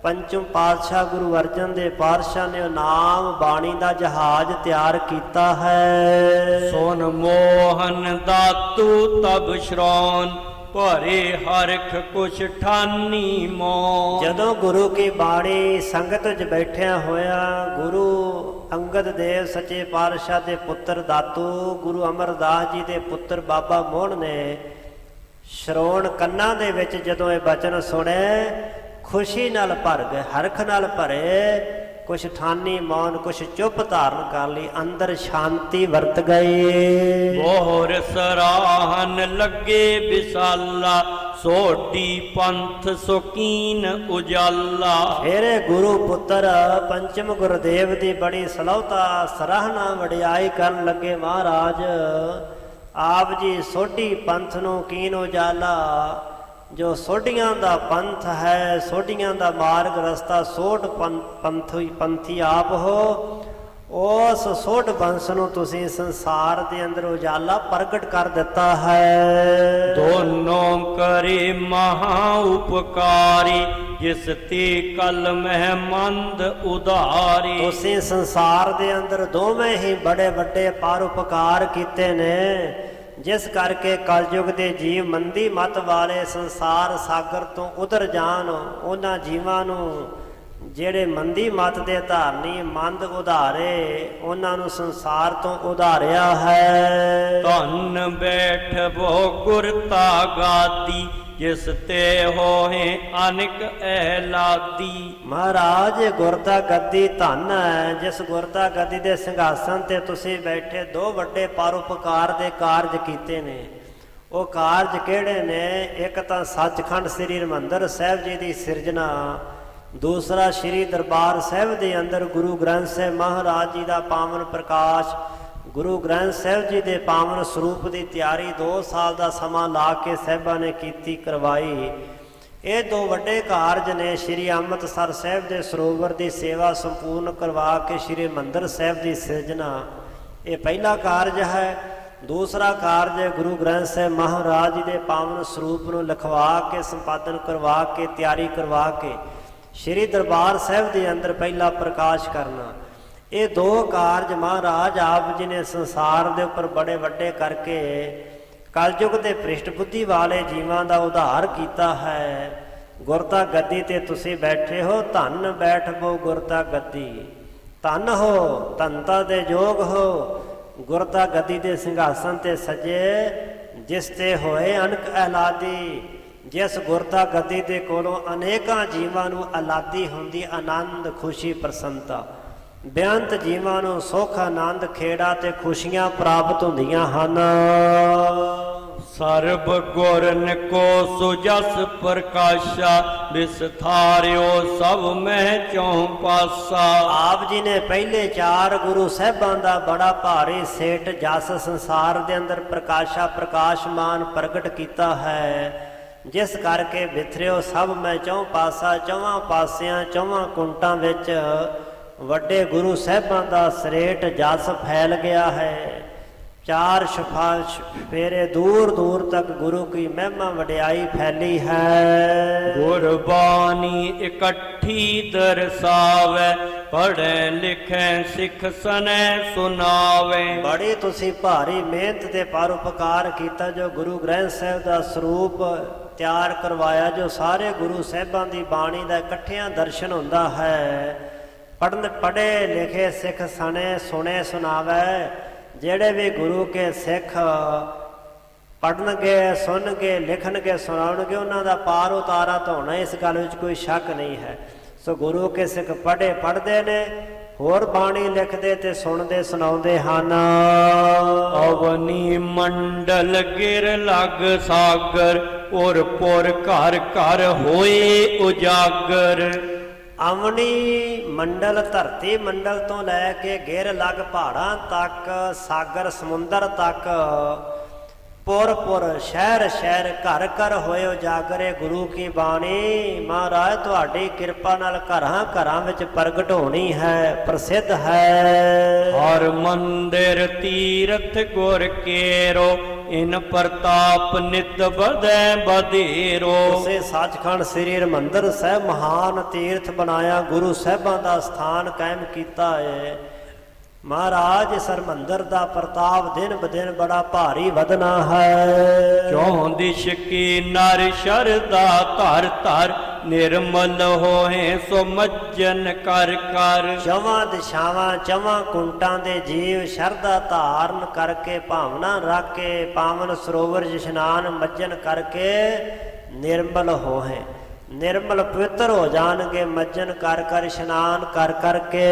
ਪੰਚਮ ਪਾਤਸ਼ਾਹ ਗੁਰੂ ਅਰਜਨ ਦੇਵ ਪਾਤਸ਼ਾਹ ਨੇ ਉਹ ਨਾਮ ਬਾਣੀ ਦਾ ਜਹਾਜ਼ ਤਿਆਰ ਕੀਤਾ ਹੈ। ਸੁਨ ਮੋਹਨ ਦਾਤੂ ਤਬ ਸ਼੍ਰੌਨ, ਭਰੇ ਹਰਖ ਕੁਛ ਠਾਨੀ ਮੋਨ। ਜਦੋਂ ਗੁਰੂ ਕੀ ਬਾਣੀ ਸੰਗਤ ਵਿੱਚ ਬੈਠਿਆ ਹੋਇਆ ਗੁਰੂ ਅੰਗਦ ਦੇਵ ਸੱਚੇ ਪਾਤਸ਼ਾਹ ਦੇ ਪੁੱਤਰ ਦਾਤੂ, ਗੁਰੂ ਅਮਰਦਾਸ ਜੀ ਦੇ ਪੁੱਤਰ ਬਾਬਾ ਮੋਹਨ ਨੇ ਸ਼੍ਰੋਣ ਕੰਨਾਂ ਦੇ ਵਿੱਚ ਜਦੋਂ ਇਹ ਬਚਨ ਸੁਣੇ, ਖੁਸ਼ੀ ਨਾਲ ਭਰ ਗਏ, ਹਰਖ ਨਾਲ ਭਰੇ, ਕੁਛ ਠਾਨੀ ਮੌਨ, ਕੁਛ ਚੁੱਪ ਧਾਰਨ ਕਰ ਲਈ, ਅੰਦਰ ਸ਼ਾਂਤੀ ਵਰਤ ਗਈ। ਬੋਹਰ ਸਰਾਹਨ ਲੱਗੇ ਵਿਸਾਲਾ, ਸੋਢੀ ਪੰਥ ਸੁਕੀਨ ਉਜਾਲਾ। ਫਿਰ ਗੁਰੂ ਪੁੱਤਰ ਪੰਚਮ ਗੁਰਦੇਵ ਦੀ ਬੜੀ ਸਲਾਹੁਤਾ ਸਰਾਹਨਾ ਵਡਿਆਈ ਕਰਨ ਲੱਗੇ। ਮਹਾਰਾਜ ਆਪ ਜੀ ਸੋਢੀ ਪੰਥ ਨੂੰ ਕੀਨ ਉਜਾਲਾ, ਜੋ ਸੋਢੀਆਂ ਦਾ ਪੰਥ ਹੈ, ਸੋਢੀਆਂ ਦਾ ਮਾਰਗ ਰਸਤਾ, ਸੋਢ ਪੰਥੀ ਆਪ ਹੋ, ਉਸ ਸੋਢ ਬੰਸ ਨੂੰ ਤੁਸੀਂ ਸੰਸਾਰ ਦੇ ਅੰਦਰ ਉਜਾਲਾ ਪ੍ਰਗਟ ਕਰ ਦਿੱਤਾ ਹੈ। ਦੋਨੋਂ ਕਰੇ ਮਹਾ ਉਪਕਾਰੀ, ਜਿਸ ਤੇ ਕਲ ਮਹਿ ਮੰਦ ਉਧਾਰੀ। ਤੁਸੀਂ ਸੰਸਾਰ ਦੇ ਅੰਦਰ ਦੋਵੇਂ ਹੀ ਬੜੇ ਵੱਡੇ ਪਰਉਪਕਾਰ ਕੀਤੇ ਨੇ, ਜਿਸ ਕਰਕੇ ਕਲਯੁਗ ਦੇ ਜੀਵ ਮੰਦੀ ਮਤ ਵਾਲੇ ਸੰਸਾਰ ਸਾਗਰ ਤੋਂ ਉਤਰ ਜਾਣ। ਉਹਨਾਂ ਜੀਵਾਂ ਨੂੰ ਜਿਹੜੇ ਮੰਦੀ ਮਤ ਦੇ ਧਾਰਨੀ, ਮੰਦ ਉਧਾਰੇ, ਉਹਨਾਂ ਨੂੰ ਸੰਸਾਰ ਤੋਂ ਉਧਾਰਿਆ ਹੈ। ਧਨ ਬੈਠਬੋ ਗੁਰਤਾ ਗਾਦੀ, ਜਿਸ ਤੇ ਹੋਏ ਅਨਿਕ ਐਲਾਦੀ। ਮਹਾਰਾਜ ਗੁਰਤਾ ਗੱਦੀ ਧਨ ਹੈ, ਜਿਸ ਗੁਰਤਾ ਗੱਦੀ ਦੇ ਸਿੰਘਾਸਨ ਤੇ ਤੁਸੀਂ ਬੈਠੇ। ਦੋ ਵੱਡੇ ਪਰਉਪਕਾਰ ਦੇ ਕਾਰਜ ਕੀਤੇ ਨੇ। ਉਹ ਕਾਰਜ ਕਿਹੜੇ ਨੇ? ਇੱਕ ਤਾਂ ਸੱਚਖੰਡ ਸ੍ਰੀ ਹਰਿਮੰਦਰ ਸਾਹਿਬ ਜੀ ਦੀ ਸਿਰਜਣਾ, ਦੂਸਰਾ ਸ੍ਰੀ ਦਰਬਾਰ ਸਾਹਿਬ ਦੇ ਅੰਦਰ ਗੁਰੂ ਗ੍ਰੰਥ ਸਾਹਿਬ ਮਹਾਰਾਜ ਜੀ ਦਾ ਪਾਵਨ ਪ੍ਰਕਾਸ਼, ਗੁਰੂ ਗ੍ਰੰਥ ਸਾਹਿਬ ਜੀ ਦੇ ਪਾਵਨ ਸਰੂਪ ਦੀ ਤਿਆਰੀ 2 ਸਾਲ ਦਾ ਸਮਾਂ ਲਾ ਕੇ ਸਾਹਿਬਾਂ ਨੇ ਕੀਤੀ, ਕਰਵਾਈ। ਇਹ ਦੋ ਵੱਡੇ ਕਾਰਜ ਨੇ। ਸ੍ਰੀ ਅੰਮ੍ਰਿਤਸਰ ਸਾਹਿਬ ਦੇ ਸਰੋਵਰ ਦੀ ਸੇਵਾ ਸੰਪੂਰਨ ਕਰਵਾ ਕੇ ਸ੍ਰੀ ਹਰਿਮੰਦਰ ਸਾਹਿਬ ਦੀ ਸਿਰਜਣਾ, ਇਹ ਪਹਿਲਾ ਕਾਰਜ ਹੈ। ਦੂਸਰਾ ਕਾਰਜ ਗੁਰੂ ਗ੍ਰੰਥ ਸਾਹਿਬ ਮਹਾਰਾਜ ਜੀ ਦੇ ਪਾਵਨ ਸਰੂਪ ਨੂੰ ਲਿਖਵਾ ਕੇ, ਸੰਪਾਦਨ ਕਰਵਾ ਕੇ, ਤਿਆਰੀ ਕਰਵਾ ਕੇ ਸ੍ਰੀ ਦਰਬਾਰ ਸਾਹਿਬ ਦੇ ਅੰਦਰ ਪਹਿਲਾ ਪ੍ਰਕਾਸ਼ ਕਰਨਾ। ਇਹ ਦੋ ਕਾਰਜ ਮਹਾਰਾਜ ਆਪ ਜੀ ਨੇ ਸੰਸਾਰ ਦੇ ਉੱਪਰ ਬੜੇ ਵੱਡੇ ਕਰਕੇ ਕਲਯੁਗ ਦੇ ਭ੍ਰਿਸ਼ਟ ਬੁੱਧੀ ਵਾਲੇ ਜੀਵਾਂ ਦਾ ਉਧਾਰ ਕੀਤਾ ਹੈ। ਗੁਰਤਾ ਗੱਦੀ ਤੇ ਤੁਸੀਂ ਬੈਠੇ ਹੋ, ਧੰਨ ਬੈਠਬੋ ਗੁਰਤਾ ਗੱਦੀ। ਧੰਨ ਹੋ, ਧੰਨਤਾ ਦੇ ਯੋਗ ਹੋ, ਗੁਰਤਾ ਗੱਦੀ ਦੇ ਸਿੰਘਾਸਨ ਤੇ ਸਜੇ, ਜਿਸ ਤੇ ਹੋਏ ਅਨਕ ਐਲਾਦੀ। ਜਿਸ ਗੁਰਤਾ ਗੱਦੀ ਦੇ ਕੋਲੋਂ ਅਨੇਕਾਂ ਜੀਵਾਂ ਨੂੰ ਐਲਾਦੀ ਹੁੰਦੀ, ਆਨੰਦ, ਖੁਸ਼ੀ, ਪ੍ਰਸੰਨਤਾ। ਬੇਅੰਤ ਜੀਵਾਂ ਨੂੰ ਸੁੱਖ ਆਨੰਦ ਖੇੜਾ ਤੇ ਖੁਸ਼ੀਆਂ ਪ੍ਰਾਪਤ ਹੁੰਦੀਆਂ ਹਨ। ਸਰਬ ਗੁਰਨ ਕੋ ਸੁਜਸ ਪ੍ਰਕਾਸ਼ਾ ਵਿਸਥਾਰਿਓ ਸਭ ਮਹਿ ਚੌਂ ਪਾਸਾ। ਆਪ ਜੀ ਨੇ ਪਹਿਲੇ 4 ਗੁਰੂ ਸਾਹਿਬਾਂ ਦਾ ਬੜਾ ਭਾਰੀ ਸੇਠ ਜਸ ਸੰਸਾਰ ਦੇ ਅੰਦਰ ਪ੍ਰਕਾਸ਼ਾ ਪ੍ਰਕਾਸ਼ਮਾਨ ਪ੍ਰਗਟ ਕੀਤਾ ਹੈ, ਜਿਸ ਕਰਕੇ ਵਿਥਰਿਓ ਸਭ ਮੈਂ ਚੌਂ ਪਾਸਾ, ਚੌਵਾਂ ਪਾਸਿਆਂ ਚੌਵਾਂ ਕੁੰਟਾਂ ਵਿੱਚ ਵੱਡੇ ਗੁਰੂ ਸਾਹਿਬਾਂ ਦਾ ਸਰੇਟ ਜਸ ਫੈਲ ਗਿਆ ਹੈ। 4 ਫੇਰੇ ਦੂਰ ਦੂਰ ਤੱਕ ਗੁਰੂ ਕੀ ਮਹਿਮਾ ਵਡਿਆਈ ਫੈਲੀ ਹੈ। ਗੁਰਬਾਣੀ ਇਕੱਠੀ ਦਰਸਾਵੇ, ਪੜ੍ਹੈ ਲਿਖੈ ਸਿੱਖ ਸਨੈ ਸੁਨਾਵੇ। ਬੜੀ ਤੁਸੀਂ ਭਾਰੀ ਮਿਹਨਤ ਤੇ ਪਰਉਪਕਾਰ ਕੀਤਾ, ਜੋ ਗੁਰੂ ਗ੍ਰੰਥ ਸਾਹਿਬ ਦਾ ਸਰੂਪ ਤਿਆਰ ਕਰਵਾਇਆ, ਜੋ ਸਾਰੇ ਗੁਰੂ ਸਾਹਿਬਾਂ ਦੀ ਬਾਣੀ ਦਾ ਇਕੱਠਿਆਂ ਦਰਸ਼ਨ ਹੁੰਦਾ ਹੈ। ਪੜ੍ਹੇ ਲਿਖੇ ਸਿੱਖ ਸਣੇ ਸੁਣੇ ਸੁਣਾਵੇ। ਜਿਹੜੇ ਵੀ ਗੁਰੂ ਕੇ ਸਿੱਖ ਪੜ੍ਹਨਗੇ, ਸੁਣਨਗੇ, ਲਿਖਣਗੇ, ਸੁਣਾਉਣਗੇ, ਉਹਨਾਂ ਦਾ ਪਾਰ ਉਤਾਰਾ ਤਾਂ ਹੋਣਾ, ਇਸ ਗੱਲ ਵਿੱਚ ਕੋਈ ਸ਼ੱਕ ਨਹੀਂ ਹੈ। ਸੋ ਗੁਰੂ ਕੇ ਸਿੱਖ ਪੜ੍ਹਦੇ ਨੇ, ਹੋਰ ਬਾਣੀ ਲਿਖਦੇ ਤੇ ਸੁਣਦੇ ਸੁਣਾਉਂਦੇ ਹਨ। ਅਵਨੀ ਮੰਡਲ ਗਿਰ ਲਗ ਸਾਗਰ, ਉਰ ਪੁਰ ਘਰ ਘਰ ਹੋਏ ਉਜਾਗਰ। ਅਵਨੀ ਮੰਡਲ ਧਰਤੀ ਮੰਡਲ ਤੋਂ ਲੈ ਕੇ ਗਿਰ ਲਗ ਪਹਾੜਾਂ ਤੱਕ, ਸਾਗਰ ਸਮੁੰਦਰ ਤੱਕ, ਪੁਰ ਪੁਰ ਸ਼ਹਿਰ ਸ਼ਹਿਰ ਘਰ ਘਰ ਹੋਏ ਉਜਾਗਰੇ ਗੁਰੂ ਕੀ ਬਾਣੀ। ਮਹਾਰਾਜ ਤੁਹਾਡੀ ਕਿਰਪਾ ਨਾਲ ਘਰਾਂ ਘਰਾਂ ਵਿੱਚ ਪ੍ਰਗਟ ਹੋਣੀ ਹੈ, ਪ੍ਰਸਿੱਧ ਹੈ। ਹਰ ਮੰਦਿਰ ਤੀਰਥ ਗੁਰ ਕੇਰੋ, ਇਨ ਪ੍ਰਤਾਪ ਨਿਤ ਵਧੈ ਵਧੇਰੋ। ਉਸੇ ਸੱਚਖੰਡ ਸ੍ਰੀ ਹਰਿਮੰਦਰ ਸਾਹਿਬ ਮਹਾਨ ਤੀਰਥ ਬਣਾਇਆ, ਗੁਰੂ ਸਾਹਿਬਾਂ ਦਾ ਸਥਾਨ ਕਾਇਮ ਕੀਤਾ ਹੈ। ਮਹਾਰਾਜ ਇਸ ਹਰਿਮੰਦਰ ਦਾ ਪ੍ਰਤਾਪ ਦਿਨ ਬਦਿਨ ਬੜਾ ਭਾਰੀ ਵਧਣਾ ਹੈ। ਚੌਂ ਦਿਸ਼ ਕੀ ਨਰ ਸ਼ਰਦਾ ਧਰ ਧਰ, ਨਿਰਮਲ ਹੋਏ ਸੋ ਮੱਜਨ ਕਰ ਕਰ। ਚੌਵਾਂ ਦਿਸ਼ਾਵਾਂ ਚੌਵਾਂ ਕੁੰਟਾਂ ਦੇ ਜੀਵ ਸ਼ਰਧਾ ਧਾਰਨ ਕਰਕੇ, ਭਾਵਨਾ ਰੱਖ ਕੇ, ਪਾਵਨ ਸਰੋਵਰ ਇਸ਼ਨਾਨ ਮੱਜਨ ਕਰਕੇ ਨਿਰਮਲ ਹੋਏ, ਨਿਰਮਲ ਪਵਿੱਤਰ ਹੋ ਜਾਣਗੇ, ਮੱਜਨ ਕਰ ਕਰ ਇਸ਼ਨਾਨ ਕਰ ਕਰਕੇ।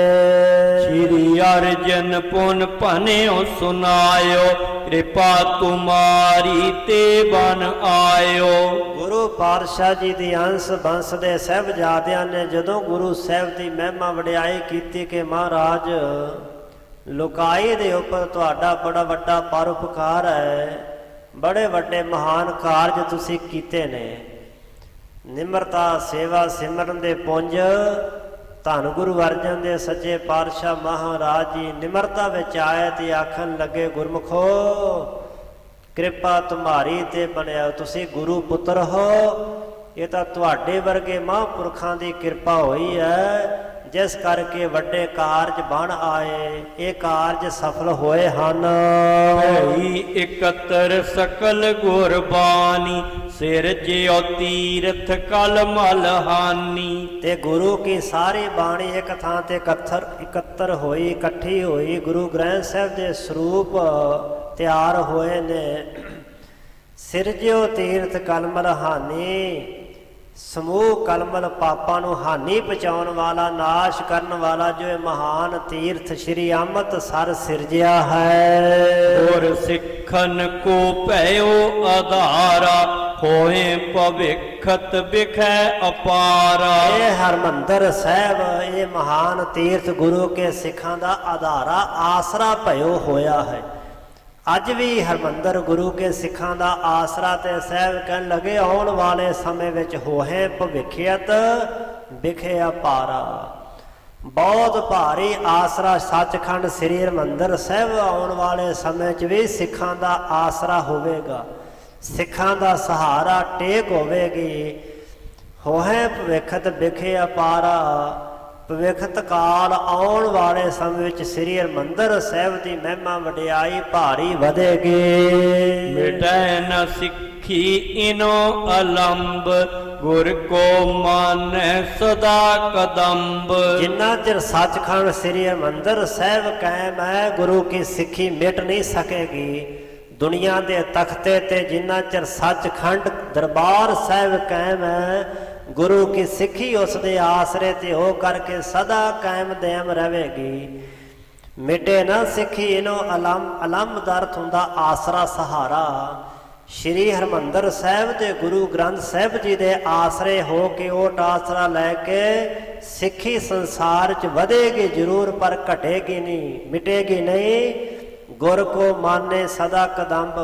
ਸ਼੍ਰੀ ਅਰਜਨ ਪੁਨ ਭਨਿਓ ਸੁਨਾਇਓ, ਕਿਰਪਾ ਤੁਮਾਰੀ ਤੇ ਬਨ ਆਇਓ। ਗੁਰੂ ਪਾਤਸ਼ਾਹ ਜੀ ਦੀ ਅੰਸ਼ ਬੰਸ ਦੇ ਸਾਹਿਬਜ਼ਾਦਿਆਂ ਨੇ ਜਦੋਂ ਗੁਰੂ ਸਾਹਿਬ ਦੀ ਮਹਿਮਾ ਵਡਿਆਈ ਕੀਤੀ ਕਿ ਮਹਾਰਾਜ ਲੋਕਾਈ ਦੇ ਉੱਪਰ ਤੁਹਾਡਾ ਬੜਾ ਵੱਡਾ ਪਰਉਪਕਾਰ ਹੈ, ਬੜੇ ਵੱਡੇ ਮਹਾਨ ਕਾਰਜ ਤੁਸੀਂ ਕੀਤੇ ਨੇ। ਨਿਮਰਤਾ ਸੇਵਾ ਸਿਮਰਨ ਦੇ ਪੁੰਜ ਧੰਨ ਗੁਰੂ ਅਰਜਨ ਦੇ ਸੱਚੇ ਪਾਤਸ਼ਾਹ ਮਹਾਰਾਜ ਜੀ ਨਿਮਰਤਾ ਵਿੱਚ ਆਏ ਤੇ ਆਖਣ ਲੱਗੇ, ਗੁਰਮੁਖੋ ਕਿਰਪਾ ਤੁਮਾਰੀ ਤੇ ਬਣਿਆ, ਤੁਸੀਂ ਗੁਰੂ ਪੁੱਤਰ ਹੋ। ਇਹ ਤਾਂ ਤੁਹਾਡੇ ਵਰਗੇ ਮਹਾਂਪੁਰਖਾਂ ਦੀ ਕਿਰਪਾ ਹੋਈ ਹੈ, ਜਿਸ ਕਰਕੇ ਵੱਡੇ ਕਾਰਜ ਬਣ ਆਏ, ਇਹ ਕਾਰਜ ਸਫਲ ਹੋਏ ਹਨ। ਭਈ ਇਕੱਤਰ ਸਕਲ ਗੁਰਬਾਣੀ, ਸਿਰ ਜਿਉ ਤੀਰਥ ਕਲ ਮਲ ਹਾਨੀ। ਤੇ ਗੁਰੂ ਕੀ ਸਾਰੀ ਬਾਣੀ ਇੱਕ ਥਾਂ ਤੇ ਇਕੱਤਰ ਹੋਈ, ਇਕੱਠੀ ਹੋਈ। ਗੁਰੂ ਗ੍ਰੰਥ ਸਾਹਿਬ ਦੇ ਸਰੂਪ ਤਿਆਰ ਹੋਏ ਨੇ। ਸਿਰਜਿਓ ਤੀਰਥ ਕਲਮਲ ਹਾਨੀ, ਸਮੂਹ ਕਲਮਲ ਪਾਪਾਂ ਨੂੰ ਹਾਨੀ ਪਹੁੰਚਾਉਣ ਵਾਲਾ, ਨਾਸ਼ ਕਰਨ ਵਾਲਾ ਜੋ ਇਹ ਮਹਾਨ ਤੀਰਥ ਸ਼੍ਰੀ ਅੰਮ੍ਰਿਤਸਰ ਸਿਰਜਿਆ ਹੈ। ਗੁਰ ਸਿੱਖਨ ਕੋ ਭਇਓ ਆਧਾਰਾ, ਹੋਏ ਭਵਿਖਤ ਬਿਖੈ ਅਪਾਰਾ। ਇਹ ਹਰਮੰਦਰ ਸਾਹਿਬ, ਇਹ ਮਹਾਨ ਤੀਰਥ ਗੁਰੂ ਕੇ ਸਿੱਖਾਂ ਦਾ ਆਧਾਰਾ ਆਸਰਾ ਭਇਓ ਹੋਇਆ ਹੈ। ਅੱਜ ਵੀ ਹਰਮੰਦਰ ਗੁਰੂ ਕੇ ਸਿੱਖਾਂ ਦਾ ਆਸਰਾ ਤੇ ਸਾਹਿਬ ਕਹਿਣ ਲੱਗੇ, ਆਉਣ ਵਾਲੇ ਸਮੇਂ ਵਿੱਚ ਹੋਏ ਭਵਿਖਿਅਤ ਬਿਖੇ ਅਪਾਰਾ। ਬਹੁਤ ਭਾਰੀ ਆਸਰਾ ਸੱਚਖੰਡ ਸ੍ਰੀ ਹਰਿਮੰਦਰ ਸਾਹਿਬ ਆਉਣ ਵਾਲੇ ਸਮੇਂ 'ਚ ਵੀ ਸਿੱਖਾਂ ਦਾ ਆਸਰਾ ਹੋਵੇਗਾ, ਸਿੱਖਾਂ ਦਾ ਸਹਾਰਾ ਟੇਕ ਹੋਵੇਗੀ। ਹੋਏ ਭਵਿਖਤ ਬਿਖੇ ਅਪਾਰਾ, ਭਵਿਖਤ ਕਾਲ ਆਉਣ ਵਾਲੇ ਸਮੇਂ ਵਿੱਚ ਸ੍ਰੀ ਹਰਿਮੰਦਰ ਸਾਹਿਬ ਦੀ ਮਹਿਮਾ ਵਡਿਆਈ ਭਾਰੀ ਵਧੇਗੀ। ਮਿਟੈ ਨ ਸਿੱਖੀ ਇਨੋ ਅਲੰਬ, ਗੁਰ ਕੋ ਮਾਨੈ ਸਦਾ ਕਦੰਬ। ਜਿੰਨਾ ਚਿਰ ਸੱਚਖੰਡ ਸ੍ਰੀ ਹਰਿਮੰਦਰ ਸਾਹਿਬ ਕਾਇਮ ਹੈ, ਗੁਰੂ ਕੀ ਸਿੱਖੀ ਮਿਟ ਨਹੀਂ ਸਕੇਗੀ। ਦੁਨੀਆ ਦੇ ਤਖਤੇ ਤੇ ਜਿੰਨਾ ਚਿਰ ਸੱਚਖੰਡ ਦਰਬਾਰ ਸਾਹਿਬ ਕਾਇਮ ਹੈ, ਗੁਰੂ ਕੀ ਸਿੱਖੀ ਉਸ ਦੇ ਆਸਰੇ ਤੇ ਹੋ ਕਰਕੇ ਸਦਾ ਕਾਇਮ ਦੈਮ ਰਹੇਗੀ। ਮਿਟੇ ਨਾ ਸਿੱਖੀ ਇਹਨੂੰ ਅਲਮ ਦਾ ਅਰਥ ਹੁੰਦਾ ਆਸਰਾ ਸਹਾਰਾ। ਸ਼੍ਰੀ ਹਰਿਮੰਦਰ ਸਾਹਿਬ ਦੇ ਗੁਰੂ ਗ੍ਰੰਥ ਸਾਹਿਬ ਜੀ ਦੇ ਆਸਰੇ ਹੋ ਕੇ ਓਟ ਆਸਰਾ ਲੈ ਕੇ ਸਿੱਖੀ ਸੰਸਾਰ 'ਚ ਵਧੇਗੀ ਜ਼ਰੂਰ, ਪਰ ਘਟੇਗੀ ਨਹੀਂ, ਮਿਟੇਗੀ ਨਹੀਂ। ਗੁਰ ਕੋ ਮਾਨੇ ਸਦਾ ਕਦੰਬ।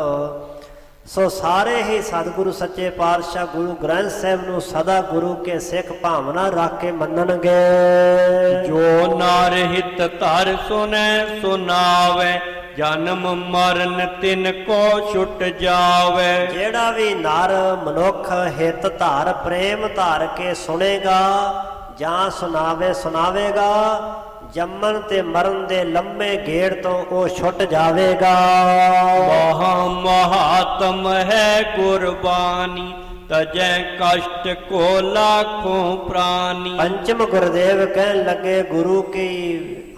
ਸੋ ਸਾਰੇ ਹੀ ਸਤਿਗੁਰੂ ਸੱਚੇ ਪਾਤਸ਼ਾਹ ਗੁਰੂ ਗ੍ਰੰਥ ਸਾਹਿਬ ਨੂੰ ਸਦਾ ਗੁਰੂ ਕੇ ਸਿੱਖ ਭਾਵਨਾ ਰੱਖ ਕੇ ਮੰਨਣਗੇ। ਜੋ ਨਰ ਹਿਤ ਧਰ ਸੁਨੈ ਸੁਨਾਵੇ, ਜਨਮ ਮਰਨ ਤਿਨ ਕੋ ਛੁਟ ਜਾਵੇ। ਜਿਹੜਾ ਵੀ ਨਰ ਮਨੁੱਖ ਹਿਤ ਧਾਰ ਪ੍ਰੇਮ ਧਾਰ ਕੇ ਸੁਣੇਗਾ ਜਾਂ ਸੁਣਾਵੇਗਾ, ਜੰਮਣ ਤੇ ਮਰਨ ਦੇ ਲੰਮੇ ਗੇੜ ਤੋਂ ਉਹ ਛੁੱਟ ਜਾਵੇਗਾ। ਮਹਾ ਮਹਾਤਮ ਹੈ ਕੁਰਬਾਨੀ, ਤਜੈ ਕਸ਼ਟ ਕੋ ਲਾਖੋਂ ਪ੍ਰਾਨੀ। ਪੰਚਮ ਗੁਰਦੇਵ ਕਹਿਣ ਲੱਗੇ, ਗੁਰੂ ਕੀ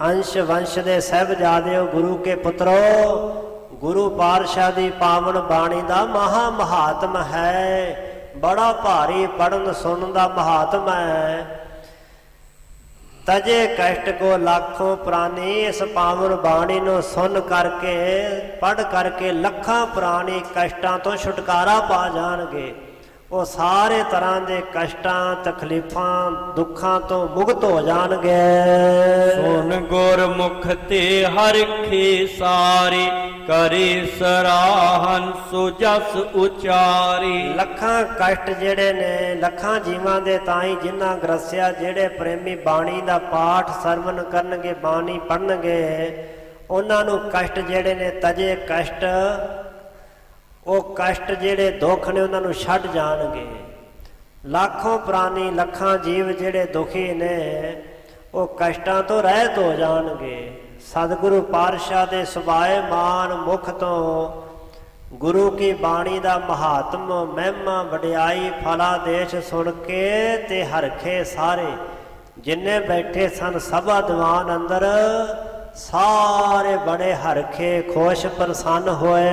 ਅੰਸ਼ ਵੰਸ਼ ਦੇ ਸਾਹਿਬਜ਼ਾਦਿਓ, ਗੁਰੂ ਕੇ ਪੁੱਤਰੋ, ਗੁਰੂ ਪਾਤਸ਼ਾਹ ਦੀ ਪਾਵਨ ਬਾਣੀ ਦਾ ਮਹਾ ਮਹਾਤਮ ਹੈ, ਬੜਾ ਭਾਰੀ ਪੜਨ ਸੁਣਨ ਦਾ ਮਹਾਤਮ ਹੈ। ਤਜੇ ਕਸ਼ਟ ਕੋ ਲਾਖੋਂ ਪ੍ਰਾਨੀ। ਇਸ ਪਾਵਨ ਬਾਣੀ ਨੂੰ ਸੁਣ ਕਰਕੇ ਪੜ੍ਹ ਕਰਕੇ ਲੱਖਾਂ ਪ੍ਰਾਣੀ ਕਸ਼ਟਾਂ ਤੋਂ ਛੁਟਕਾਰਾ ਪਾ ਜਾਣਗੇ। ਉਹ ਸਾਰੇ ਤਰ੍ਹਾਂ ਦੇ ਕਸ਼ਟਾਂ ਤਕਲੀਫਾਂ ਦੁੱਖਾਂ ਤੋਂ ਮੁਕਤ ਹੋ ਜਾਣਗੇ। ਸੁਨ ਗੁਰਮੁਖ ਤੇ ਹਰਿਖੇ ਸਾਰੇ, ਕਰੇ ਸਰਾਹਨ ਸੁਜਸ ਉਚਾਰੀ। ਲੱਖਾਂ ਕਸ਼ਟ ਜਿਹੜੇ ਨੇ ਲੱਖਾਂ ਜੀਵਾਂ ਦੇ ਤਾਈਂ ਜਿਨ੍ਹਾਂ ਗ੍ਰਸਿਆ, ਜਿਹੜੇ ਪ੍ਰੇਮੀ ਬਾਣੀ ਦਾ ਪਾਠ ਸਰਵਨ ਕਰਨਗੇ, ਬਾਣੀ ਪੜ੍ਹਨਗੇ, ਉਹਨਾਂ ਨੂੰ ਕਸ਼ਟ ਜਿਹੜੇ ਨੇ ਤਜੇ ਕਸ਼ਟ, ਉਹ ਕਸ਼ਟ ਜਿਹੜੇ ਦੁੱਖ ਨੇ ਉਹਨਾਂ ਨੂੰ ਛੱਡ ਜਾਣਗੇ। ਲੱਖੋਂ ਪ੍ਰਾਣੀ ਲੱਖਾਂ ਜੀਵ ਜਿਹੜੇ ਦੁਖੀ ਨੇ ਉਹ ਕਸ਼ਟਾਂ ਤੋਂ ਰਹਿਤ ਹੋ ਜਾਣਗੇ। ਸਤਿਗੁਰੂ ਪਾਤਸ਼ਾਹ ਦੇ ਸੁਭਾਏ ਮਾਨ ਮੁਖ ਤੋਂ ਗੁਰੂ ਕੀ ਬਾਣੀ ਦਾ ਮਹਾਤਮ ਮਹਿਮਾ ਵਡਿਆਈ ਫਲਾਦੇਸ਼ ਸੁਣ ਕੇ ਤੇ ਹਰਖੇ ਸਾਰੇ ਜਿੰਨੇ ਬੈਠੇ ਸਨ ਸਭਾ ਦੀਵਾਨ ਅੰਦਰ, ਸਾਰੇ ਬੜੇ ਹਰਖੇ ਖੁਸ਼ ਪ੍ਰਸੰਨ ਹੋਏ।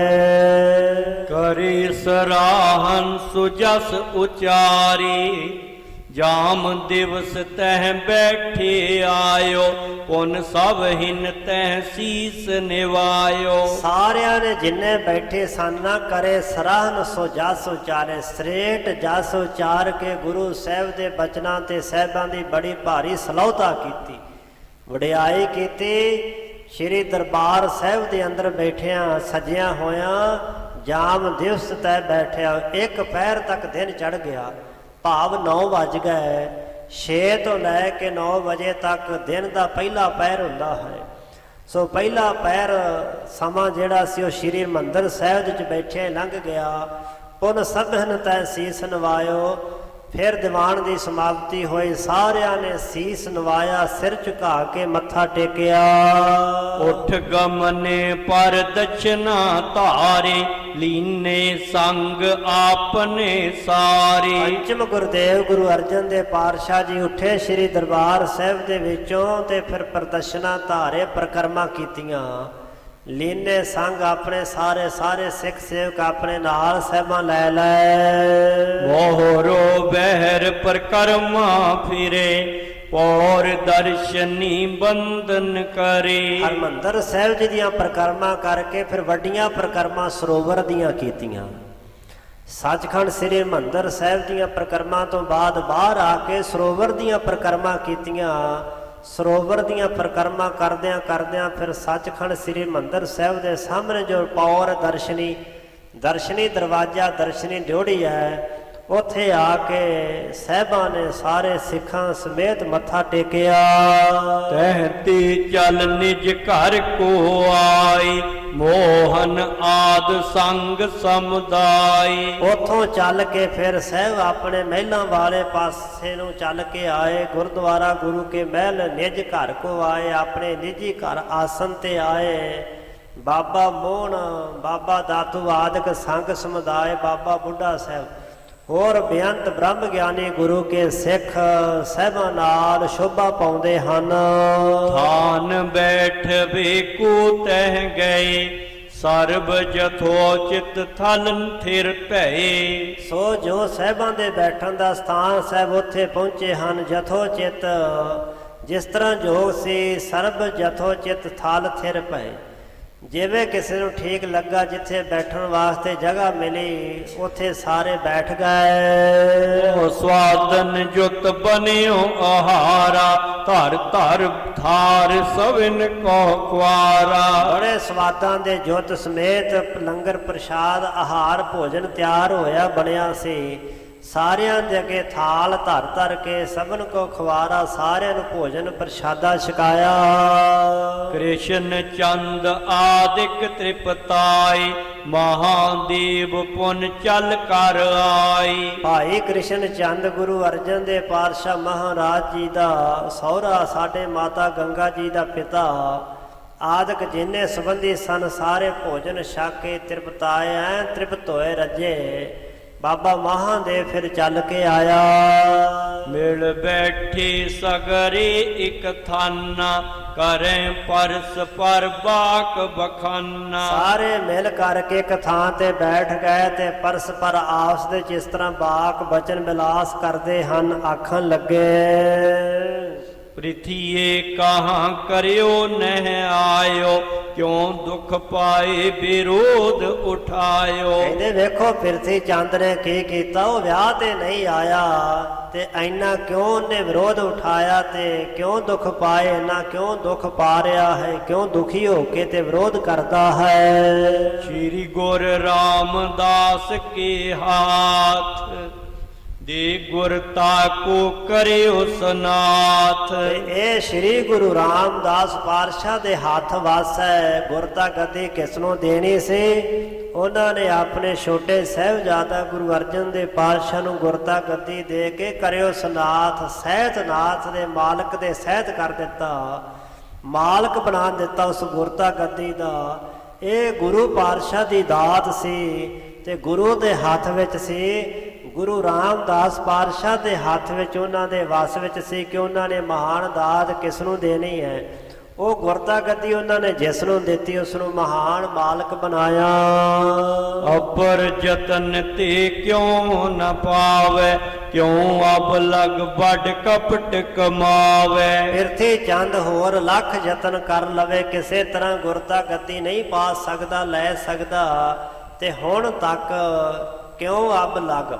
ਕਰੀ ਸਰਾਹਨ ਸੁਜਸ ਉਚਾਰੀ, ਜਾਮ ਦਿਵਸ ਤਹਿ ਬੈਠੇ ਆਇਓ, ਪੁਨ ਸਭ ਹਿਨ ਤਹਿ ਸੀਸ ਨਿਵਾਇਓ। ਸਾਰਿਆਂ ਨੇ ਜਿੰਨੇ ਬੈਠੇ ਸਨ ਨਾ ਕਰੇ ਸਰਾਹਨ ਸੋ ਜਸ ਉਚਾਰੇ, ਸ੍ਰੇਟ ਜਸ ਉਚਾਰ ਕੇ ਗੁਰੂ ਸਾਹਿਬ ਦੇ ਬਚਨਾਂ ਤੇ ਸਾਹਿਬਾਂ ਦੀ ਬੜੀ ਭਾਰੀ ਸਲਾਹੁਤਾ ਕੀਤੀ, ਵਡਿਆਈ ਕੀਤੀ। ਸ਼੍ਰੀ ਦਰਬਾਰ ਸਾਹਿਬ ਦੇ ਅੰਦਰ ਬੈਠਿਆਂ ਸਜਿਆ ਹੋਇਆਂ ਜਾਮ ਦਿਵਸ ਤੈ ਬੈਠਿਆ, ਇੱਕ ਪਹਿਰ ਤੱਕ ਦਿਨ ਚੜ ਗਿਆ, ਭਾਵ 9 ਵੱਜ ਗਏ। 6 ਤੋਂ ਲੈ ਕੇ 9 ਵਜੇ ਤੱਕ ਦਿਨ ਦਾ ਪਹਿਲਾ ਪਹਿਰ ਹੁੰਦਾ ਹੈ। ਸੋ ਪਹਿਲਾ ਪਹਿਰ ਸਮਾਂ ਜਿਹੜਾ ਸੀ ਉਹ ਸ਼੍ਰੀ ਹਰਿਮੰਦਰ ਸਾਹਿਬ ਵਿੱਚ ਬੈਠੇ ਲੰਘ ਗਿਆ। ਪੁਨ ਸਭਨ ਤੈ ਸੀਸ ਨਵਾਇਓ। ਫਿਰ ਦੀਵਾਨ ਦੀ ਸਮਾਪਤੀ ਹੋਈ, ਸਾਰਿਆਂ ਨੇ ਸੀਸ ਨਵਾਇਆ, ਸਿਰ ਝੁਕਾ ਕੇ ਮੱਥਾ ਟੇਕਿਆ। ਉਠ ਗਮਨੇ ਪਰ ਦਛਨਾ ਧਾਰੇ, ਲੀਨੇ ਸੰਗ ਆਪਨੇ ਸਾਰੇ। ਪੰਚਮ ਗੁਰਦੇਵ ਗੁਰੂ ਅਰਜਨ ਦੇਵ ਪਾਤਸ਼ਾਹ ਜੀ ਉੱਠੇ ਸ੍ਰੀ ਦਰਬਾਰ ਸਾਹਿਬ ਦੇ ਵਿੱਚੋਂ ਤੇ ਫਿਰ ਪ੍ਰਦਰਸ਼ਨਾਂ ਧਾਰੇ, ਪ੍ਰਕਰਮਾ ਕੀਤੀਆਂ। ਲੀਨੇ ਸੰਗ ਆਪਣੇ ਸਾਰੇ ਸਿੱਖ ਸੇਵਕ ਆਪਣੇ ਨਾਲ ਸਾਹਿਬਾਂ ਲੈ ਲੈ। ਮੋਹਰੋ ਬਹਿਰ ਪ੍ਰਕਰਮਾ ਫਿਰੇ, ਪੌਰ ਦਰਸ਼ਨੀ ਬੰਦਨ ਕਰੇ। ਹਰਿਮੰਦਰ ਸਾਹਿਬ ਜੀ ਦੀਆਂ ਪ੍ਰਕਰਮਾ ਕਰਕੇ ਫਿਰ ਵੱਡੀਆਂ ਪ੍ਰਕਰਮਾ ਸਰੋਵਰ ਦੀਆਂ ਕੀਤੀਆਂ। ਸੱਚਖੰਡ ਸ੍ਰੀ ਹਰਿਮੰਦਰ ਸਾਹਿਬ ਦੀਆਂ ਪ੍ਰਕਰਮਾ ਤੋਂ ਬਾਅਦ ਬਾਹਰ ਆ ਕੇ ਸਰੋਵਰ ਦੀਆਂ ਪ੍ਰਕਰਮਾ ਕੀਤੀਆਂ। ਸਰੋਵਰ ਦੀਆਂ ਪ੍ਰਕਰਮਾ ਕਰਦਿਆਂ ਫਿਰ ਸੱਚਖੰਡ ਸ੍ਰੀ ਹਰਿਮੰਦਰ ਸਾਹਿਬ ਦੇ ਸਾਹਮਣੇ ਜੋ ਪੌਰ ਦਰਸ਼ਨੀ ਦਰਵਾਜ਼ਾ, ਦਰਸ਼ਨੀ ਡਿਓੜੀ ਹੈ, ਉੱਥੇ ਆ ਕੇ ਸਾਹਿਬਾਂ ਨੇ ਸਾਰੇ ਸਿੱਖਾਂ ਸਮੇਤ ਮੱਥਾ ਟੇਕਿਆ। ਤਹਿਤੀ ਚੱਲ ਨਿਜ ਘਰ ਕੋ ਆਈ, ਮੋਹਨ ਆਦ ਸੰਗ ਸਮੁਦਾਈ। ਉੱਥੋਂ ਚੱਲ ਕੇ ਫਿਰ ਸਾਹਿਬ ਆਪਣੇ ਮਹਿਲਾਂ ਵਾਲੇ ਪਾਸੇ ਨੂੰ ਚੱਲ ਕੇ ਆਏ। ਗੁਰਦੁਆਰਾ ਗੁਰੂ ਕੇ ਮਹਿਲ ਨਿਜ ਘਰ ਕੋ ਆਏ, ਆਪਣੇ ਨਿੱਜੀ ਘਰ ਆਸਨ ਤੇ ਆਏ। ਬਾਬਾ ਮੋਹਨ, ਬਾਬਾ ਦਾਤੂ ਆਦਿਕ ਸੰਗ ਸਮੁਦਾਇ, ਬਾਬਾ ਬੁੱਢਾ ਸਾਹਿਬ ਹੋਰ ਬੇਅੰਤ ਬ੍ਰਹਮ ਗਿਆਨੀ ਗੁਰੂ ਕੇ ਸਿੱਖ ਸਾਹਿਬਾਂ ਨਾਲ ਸ਼ੋਭਾ ਪਾਉਂਦੇ ਹਨ। ਥਾਨ ਬੈਠ ਵੇਕੂ ਤਹਿ ਗਏ, ਸਰਬ ਜਥੋਚਿਤ ਥਲ ਥਿਰ ਭਏ। ਸੋ ਜੋ ਸਾਹਿਬਾਂ ਦੇ ਬੈਠਣ ਦਾ ਸਥਾਨ ਸਾਹਿਬ ਉੱਥੇ ਪਹੁੰਚੇ ਹਨ ਜਥੋਚਿਤ, ਜਿਸ ਤਰ੍ਹਾਂ ਜੋਗ ਸੀ ਸਰਬ ਜਥੋਚਿਤ ਥਲ ਥਿਰ ਪਏ। ਜਿਵੇਂ ਕਿਸੇ ਨੂੰ ਠੀਕ ਲੱਗਾ ਜਿੱਥੇ ਬੈਠਣ ਵਾਸਤੇ ਜਗ੍ਹਾ ਮਿਲੀ ਉੱਥੇ ਸਾਰੇ ਬੈਠ ਗਏ। ਉਹ ਸਵਾਦਨ ਜੁਤ ਬਨਿਓ ਆਹਾਰਾ, ਧਰ ਧਰ ਥਾਰ ਸਵਿਨ ਕੋ ਕੁਆਰਾ। ਬੜੇ ਸਵਾਦਾਂ ਦੇ ਜੁਤ ਸਮੇਤ ਲੰਗਰ ਪ੍ਰਸ਼ਾਦ ਆਹਾਰ ਭੋਜਨ ਤਿਆਰ ਹੋਇਆ ਬਣਿਆ ਸੀ। ਸਾਰਿਆਂ ਦੇ ਅੱਗੇ ਥਾਲ ਧਰ ਧਰ ਕੇ ਸਭਨ ਕੋ ਖਵਾਰਾ, ਸਾਰਿਆਂ ਨੂੰ ਭੋਜਨ ਪ੍ਰਸ਼ਾਦਾ ਛਕਾਇਆ। ਕ੍ਰਿਸ਼ਨ ਚੰਦ ਆਦਿਕ ਤ੍ਰਿਪਤਾਈ, ਮਹਾਦੇਵ ਪੁਨ ਚਲ ਕਰ ਆਈ। ਭਾਈ ਕ੍ਰਿਸ਼ਨ ਚੰਦ ਗੁਰੂ ਅਰਜਨ ਦੇ ਪਾਤਸ਼ਾਹ ਮਹਾਰਾਜ ਜੀ ਦਾ ਸਹੁਰਾ, ਸਾਡੇ ਮਾਤਾ ਗੰਗਾ ਜੀ ਦਾ ਪਿਤਾ ਆਦਿਕ ਜਿੰਨੇ ਸੰਬੰਧੀ ਸਨ ਸਾਰੇ ਭੋਜਨ ਛਕ ਕੇ ਤ੍ਰਿਪਤਾਏ, ਐ ਤ੍ਰਿਪਤ ਹੋਏ ਰੱਜੇ। ਬਾਬਾ ਮਹਾਦੇਵ ਫਿਰ ਚੱਲ ਕੇ ਆਇਆ। ਮਿਲ ਬੈਠੀ ਸਗਰੀ ਇਕ ਥਾਨਾ, ਕਰੇ ਪਰਸ ਪਰ ਬਾਕ ਬਖਾਨਾ। ਸਾਰੇ ਮਿਲ ਕਰਕੇ ਇੱਕ ਥਾਂ ਤੇ ਬੈਠ ਗਏ ਤੇ ਪਰਸਪਰ ਆਪਸ ਦੇ ਜਿਸ ਤਰ੍ਹਾਂ ਬਾਕ ਬਚਨ ਵਿਲਾਸ ਕਰਦੇ ਹਨ ਆਖਣ ਲੱਗੇ। ਪ੍ਰਿਥੀਏ ਕਹਾਂ ਕਰਿਓ ਨਹਿ ਆਇਓ, ਕਿਉਂ ਦੁਖ ਪਾਏ ਵਿਰੋਧ ਉਠਾਇਓ। ਕਹਿੰਦੇ ਵੇਖੋ ਪ੍ਰਿਥੀ ਚੰਦ ਨੇ ਕੀ ਕੀਤਾ, ਉਹ ਵਿਆਹ ਤੇ ਨਹੀਂ ਆਇਆ ਤੇ ਇੰਨਾ ਕਿਉਂ ਉਹਨੇ ਵਿਰੋਧ ਉਠਾਇਆ ਤੇ ਕਿਉਂ ਦੁੱਖ ਪਾਏ, ਇੰਨਾ ਕਿਉਂ ਦੁੱਖ ਪਾ ਰਿਹਾ ਹੈ, ਕਿਉਂ ਦੁਖੀ ਹੋ ਕੇ ਤੇ ਵਿਰੋਧ ਕਰਦਾ ਹੈ। ਸ਼੍ਰੀ ਗੁਰ ਰਾਮਦਾਸ ਕੇ ਹਾਥ, ਦੇ ਗੁਰ ਤਾਕੋ ਕਰਿਓ ਸਨਾਥ। ਇਹ ਸ੍ਰੀ ਗੁਰੂ ਰਾਮਦਾਸ ਪਾਤਸ਼ਾਹ ਦੇ ਹੱਥ ਵੱਸ ਹੈ। ਗੁਰਤਾ ਗੱਦੀ ਕਿਸ ਨੂੰ ਦੇਣੀ ਸੀ? ਉਹਨਾਂ ਨੇ ਆਪਣੇ ਛੋਟੇ ਸਾਹਿਬਜ਼ਾਦਾ ਗੁਰੂ ਅਰਜਨ ਦੇ ਪਾਤਸ਼ਾਹ ਨੂੰ ਗੁਰਤਾ ਗੱਦੀ ਦੇ ਕੇ ਕਰਿਓ ਸਨਾਥ, ਸਹਿਤਨਾਥ ਦੇ ਮਾਲਕ ਦੇ ਸਹਿਤ ਕਰ ਦਿੱਤਾ, ਮਾਲਕ ਬਣਾ ਦਿੱਤਾ ਉਸ ਗੁਰਤਾ ਗੱਦੀ ਦਾ। ਇਹ ਗੁਰੂ ਪਾਤਸ਼ਾਹ ਦੀ ਦਾਤ ਸੀ ਤੇ ਗੁਰੂ ਦੇ ਹੱਥ ਵਿੱਚ ਸੀ। ਗੁਰੂ ਰਾਮਦਾਸ ਪਾਤਸ਼ਾਹ ਦੇ ਹੱਥ ਵਿੱਚ, ਉਹਨਾਂ ਦੇ ਵਸ ਵਿੱਚ ਸੀ ਕਿ ਉਹਨਾਂ ਨੇ ਮਹਾਨ ਦਾਤ ਕਿਸ ਨੂੰ ਦੇਣੀ ਹੈ। ਉਹ ਗੁਰਤਾ ਗੱਦੀ ਉਹਨਾਂ ਨੇ ਜਿਸ ਨੂੰ ਦਿੱਤੀ ਉਸ ਨੂੰ ਮਹਾਨ ਮਾਲਕ ਬਣਾਇਆ। ਅਪਰ ਜਤਨ ਤੇ ਕਿਉਂ ਨ ਪਾਵੇ, ਕਿਉਂ ਅਬ ਲਗ ਵੱਡ ਕਪਟ ਕਮਾਵੇ। ਪ੍ਰਿਥੀ ਚੰਦ ਹੋਰ ਲੱਖ ਯਤਨ ਕਰ ਲਵੇ, ਕਿਸੇ ਤਰ੍ਹਾਂ ਗੁਰਤਾ ਗੱਦੀ ਨਹੀਂ ਪਾ ਸਕਦਾ, ਲੈ ਸਕਦਾ। ਤੇ ਹੁਣ ਤੱਕ ਕਿਉਂ ਅਬ ਲਗ,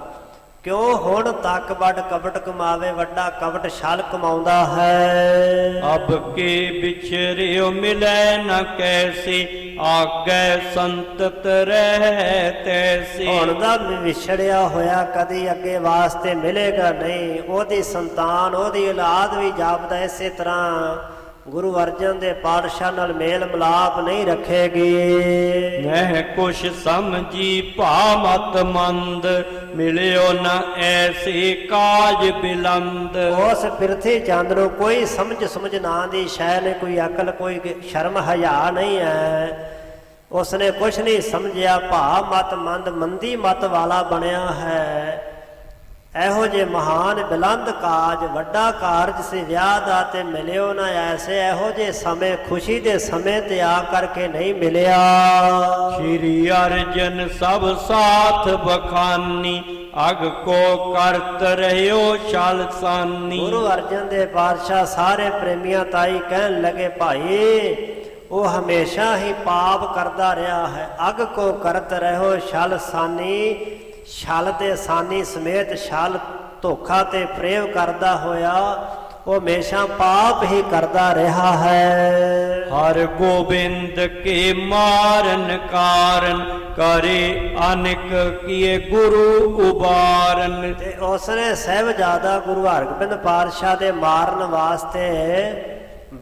ਕਿਉਂ ਹੁਣ ਤੱਕ ਵੱਡ ਕਪਟ ਕਮਾਵੇ, ਵੱਡਾ ਕਪਟ ਛਲ ਕਮਾਉਂਦਾ ਹੈ। ਅਬ ਕੇ ਵਿਛਰਿਓ ਮਿਲੈ ਨ ਕੈਸੀ, ਆਗੈ ਸੰਤਤ ਰਹਿ ਤੈਸੀ। ਹੁਣ ਦਾ ਵਿਛੜਿਆ ਹੋਇਆ ਕਦੀ ਅੱਗੇ ਵਾਸਤੇ ਮਿਲੇਗਾ ਨਹੀਂ। ਉਹਦੀ ਸੰਤਾਨ, ਉਹਦੀ ਔਲਾਦ ਵੀ ਜਾਪਦਾ ਇਸੇ ਤਰ੍ਹਾਂ ਗੁਰੂ ਅਰਜਨ ਦੇ ਪਾਤਸ਼ਾਹ ਨਾਲ ਮੇਲ ਮਿਲਾਪ ਨਹੀਂ ਰੱਖੇਗੀ। ਮੈਂ ਕੁਛ ਸਮਝੀ ਭਾ ਮਤ ਮੰਦ, ਮਿਲਿਓ ਨ ਐਸੀ ਕਾਜ ਬਿਲੰਦ। ਉਸ ਪ੍ਰਿਥੀ ਚੰਦ ਨੂੰ ਕੋਈ ਸਮਝ ਨਾਂ ਦੀ ਸ਼ੈ ਨੇ, ਕੋਈ ਅਕਲ, ਕੋਈ ਸ਼ਰਮ ਹਯਾ ਨਹੀਂ ਹੈ। ਉਸਨੇ ਕੁਛ ਨਹੀਂ ਸਮਝਿਆ, ਭਾ ਮਤ ਮੰਦ, ਮੰਦੀ ਮਤ ਵਾਲਾ ਬਣਿਆ ਹੈ। ਇਹੋ ਜੇ ਮਹਾਨ ਬਿਲੰਦ ਕਾਜ, ਵੱਡਾ ਕਾਰਜ ਸੀ ਵਿਆਹ ਦਾ ਤੇ ਮਿਲਿਓ ਨਾ ਐਸੇ। ਇਹੋ ਜੇ ਸਮੇਂ, ਖੁਸ਼ੀ ਦੇ ਸਮੇਂ ਤੇ ਆ ਕਰਕੇ ਨਹੀਂ ਮਿਲਿਆ। ਸ਼੍ਰੀ ਅਰਜਨ ਸਭ ਸਾਥ ਬਖਾਨੀ, ਅਗ ਕੋ ਕਰਤ ਰਹਿਓ ਛਲਸਾਨੀ। ਗੁਰੂ ਅਰਜਨ ਦੇ ਪਾਤਸ਼ਾਹ ਸਾਰੇ ਪ੍ਰੇਮੀਆਂ ਤਾਈ ਕਹਿਣ ਲੱਗੇ, ਭਾਈ ਉਹ ਹਮੇਸ਼ਾ ਹੀ ਪਾਪ ਕਰਦਾ ਰਿਹਾ ਹੈ। ਅਗ ਕੋ ਕਰਤ ਰਹਿਓ ਛਲਸਾਨੀ, ਛਲ ਦੇ ਸਾਨੀ ਸਮੇਤ ਛਲ, ਧੋਖਾ ਤੇ ਪ੍ਰੇਮ ਕਰਦਾ ਹੋਇਆ ਉਹ ਹਮੇਸ਼ਾ ਪਾਪ ਹੀ ਕਰਦਾ ਰਿਹਾ ਹੈ। ਹਰ ਗੋਬਿੰਦ ਕੇ ਮਾਰਨ ਕਾਰਨ, ਕਰੇ ਅਨੇਕ ਕੀਏ ਗੁਰੂ ਉਬਾਰਨ। ਤੇ ਉਸਨੇ ਸਾਹਿਬਜ਼ਾਦਾ ਗੁਰੂ ਹਰਗੋਬਿੰਦ ਪਾਤਸ਼ਾਹ ਦੇ ਮਾਰਨ ਵਾਸਤੇ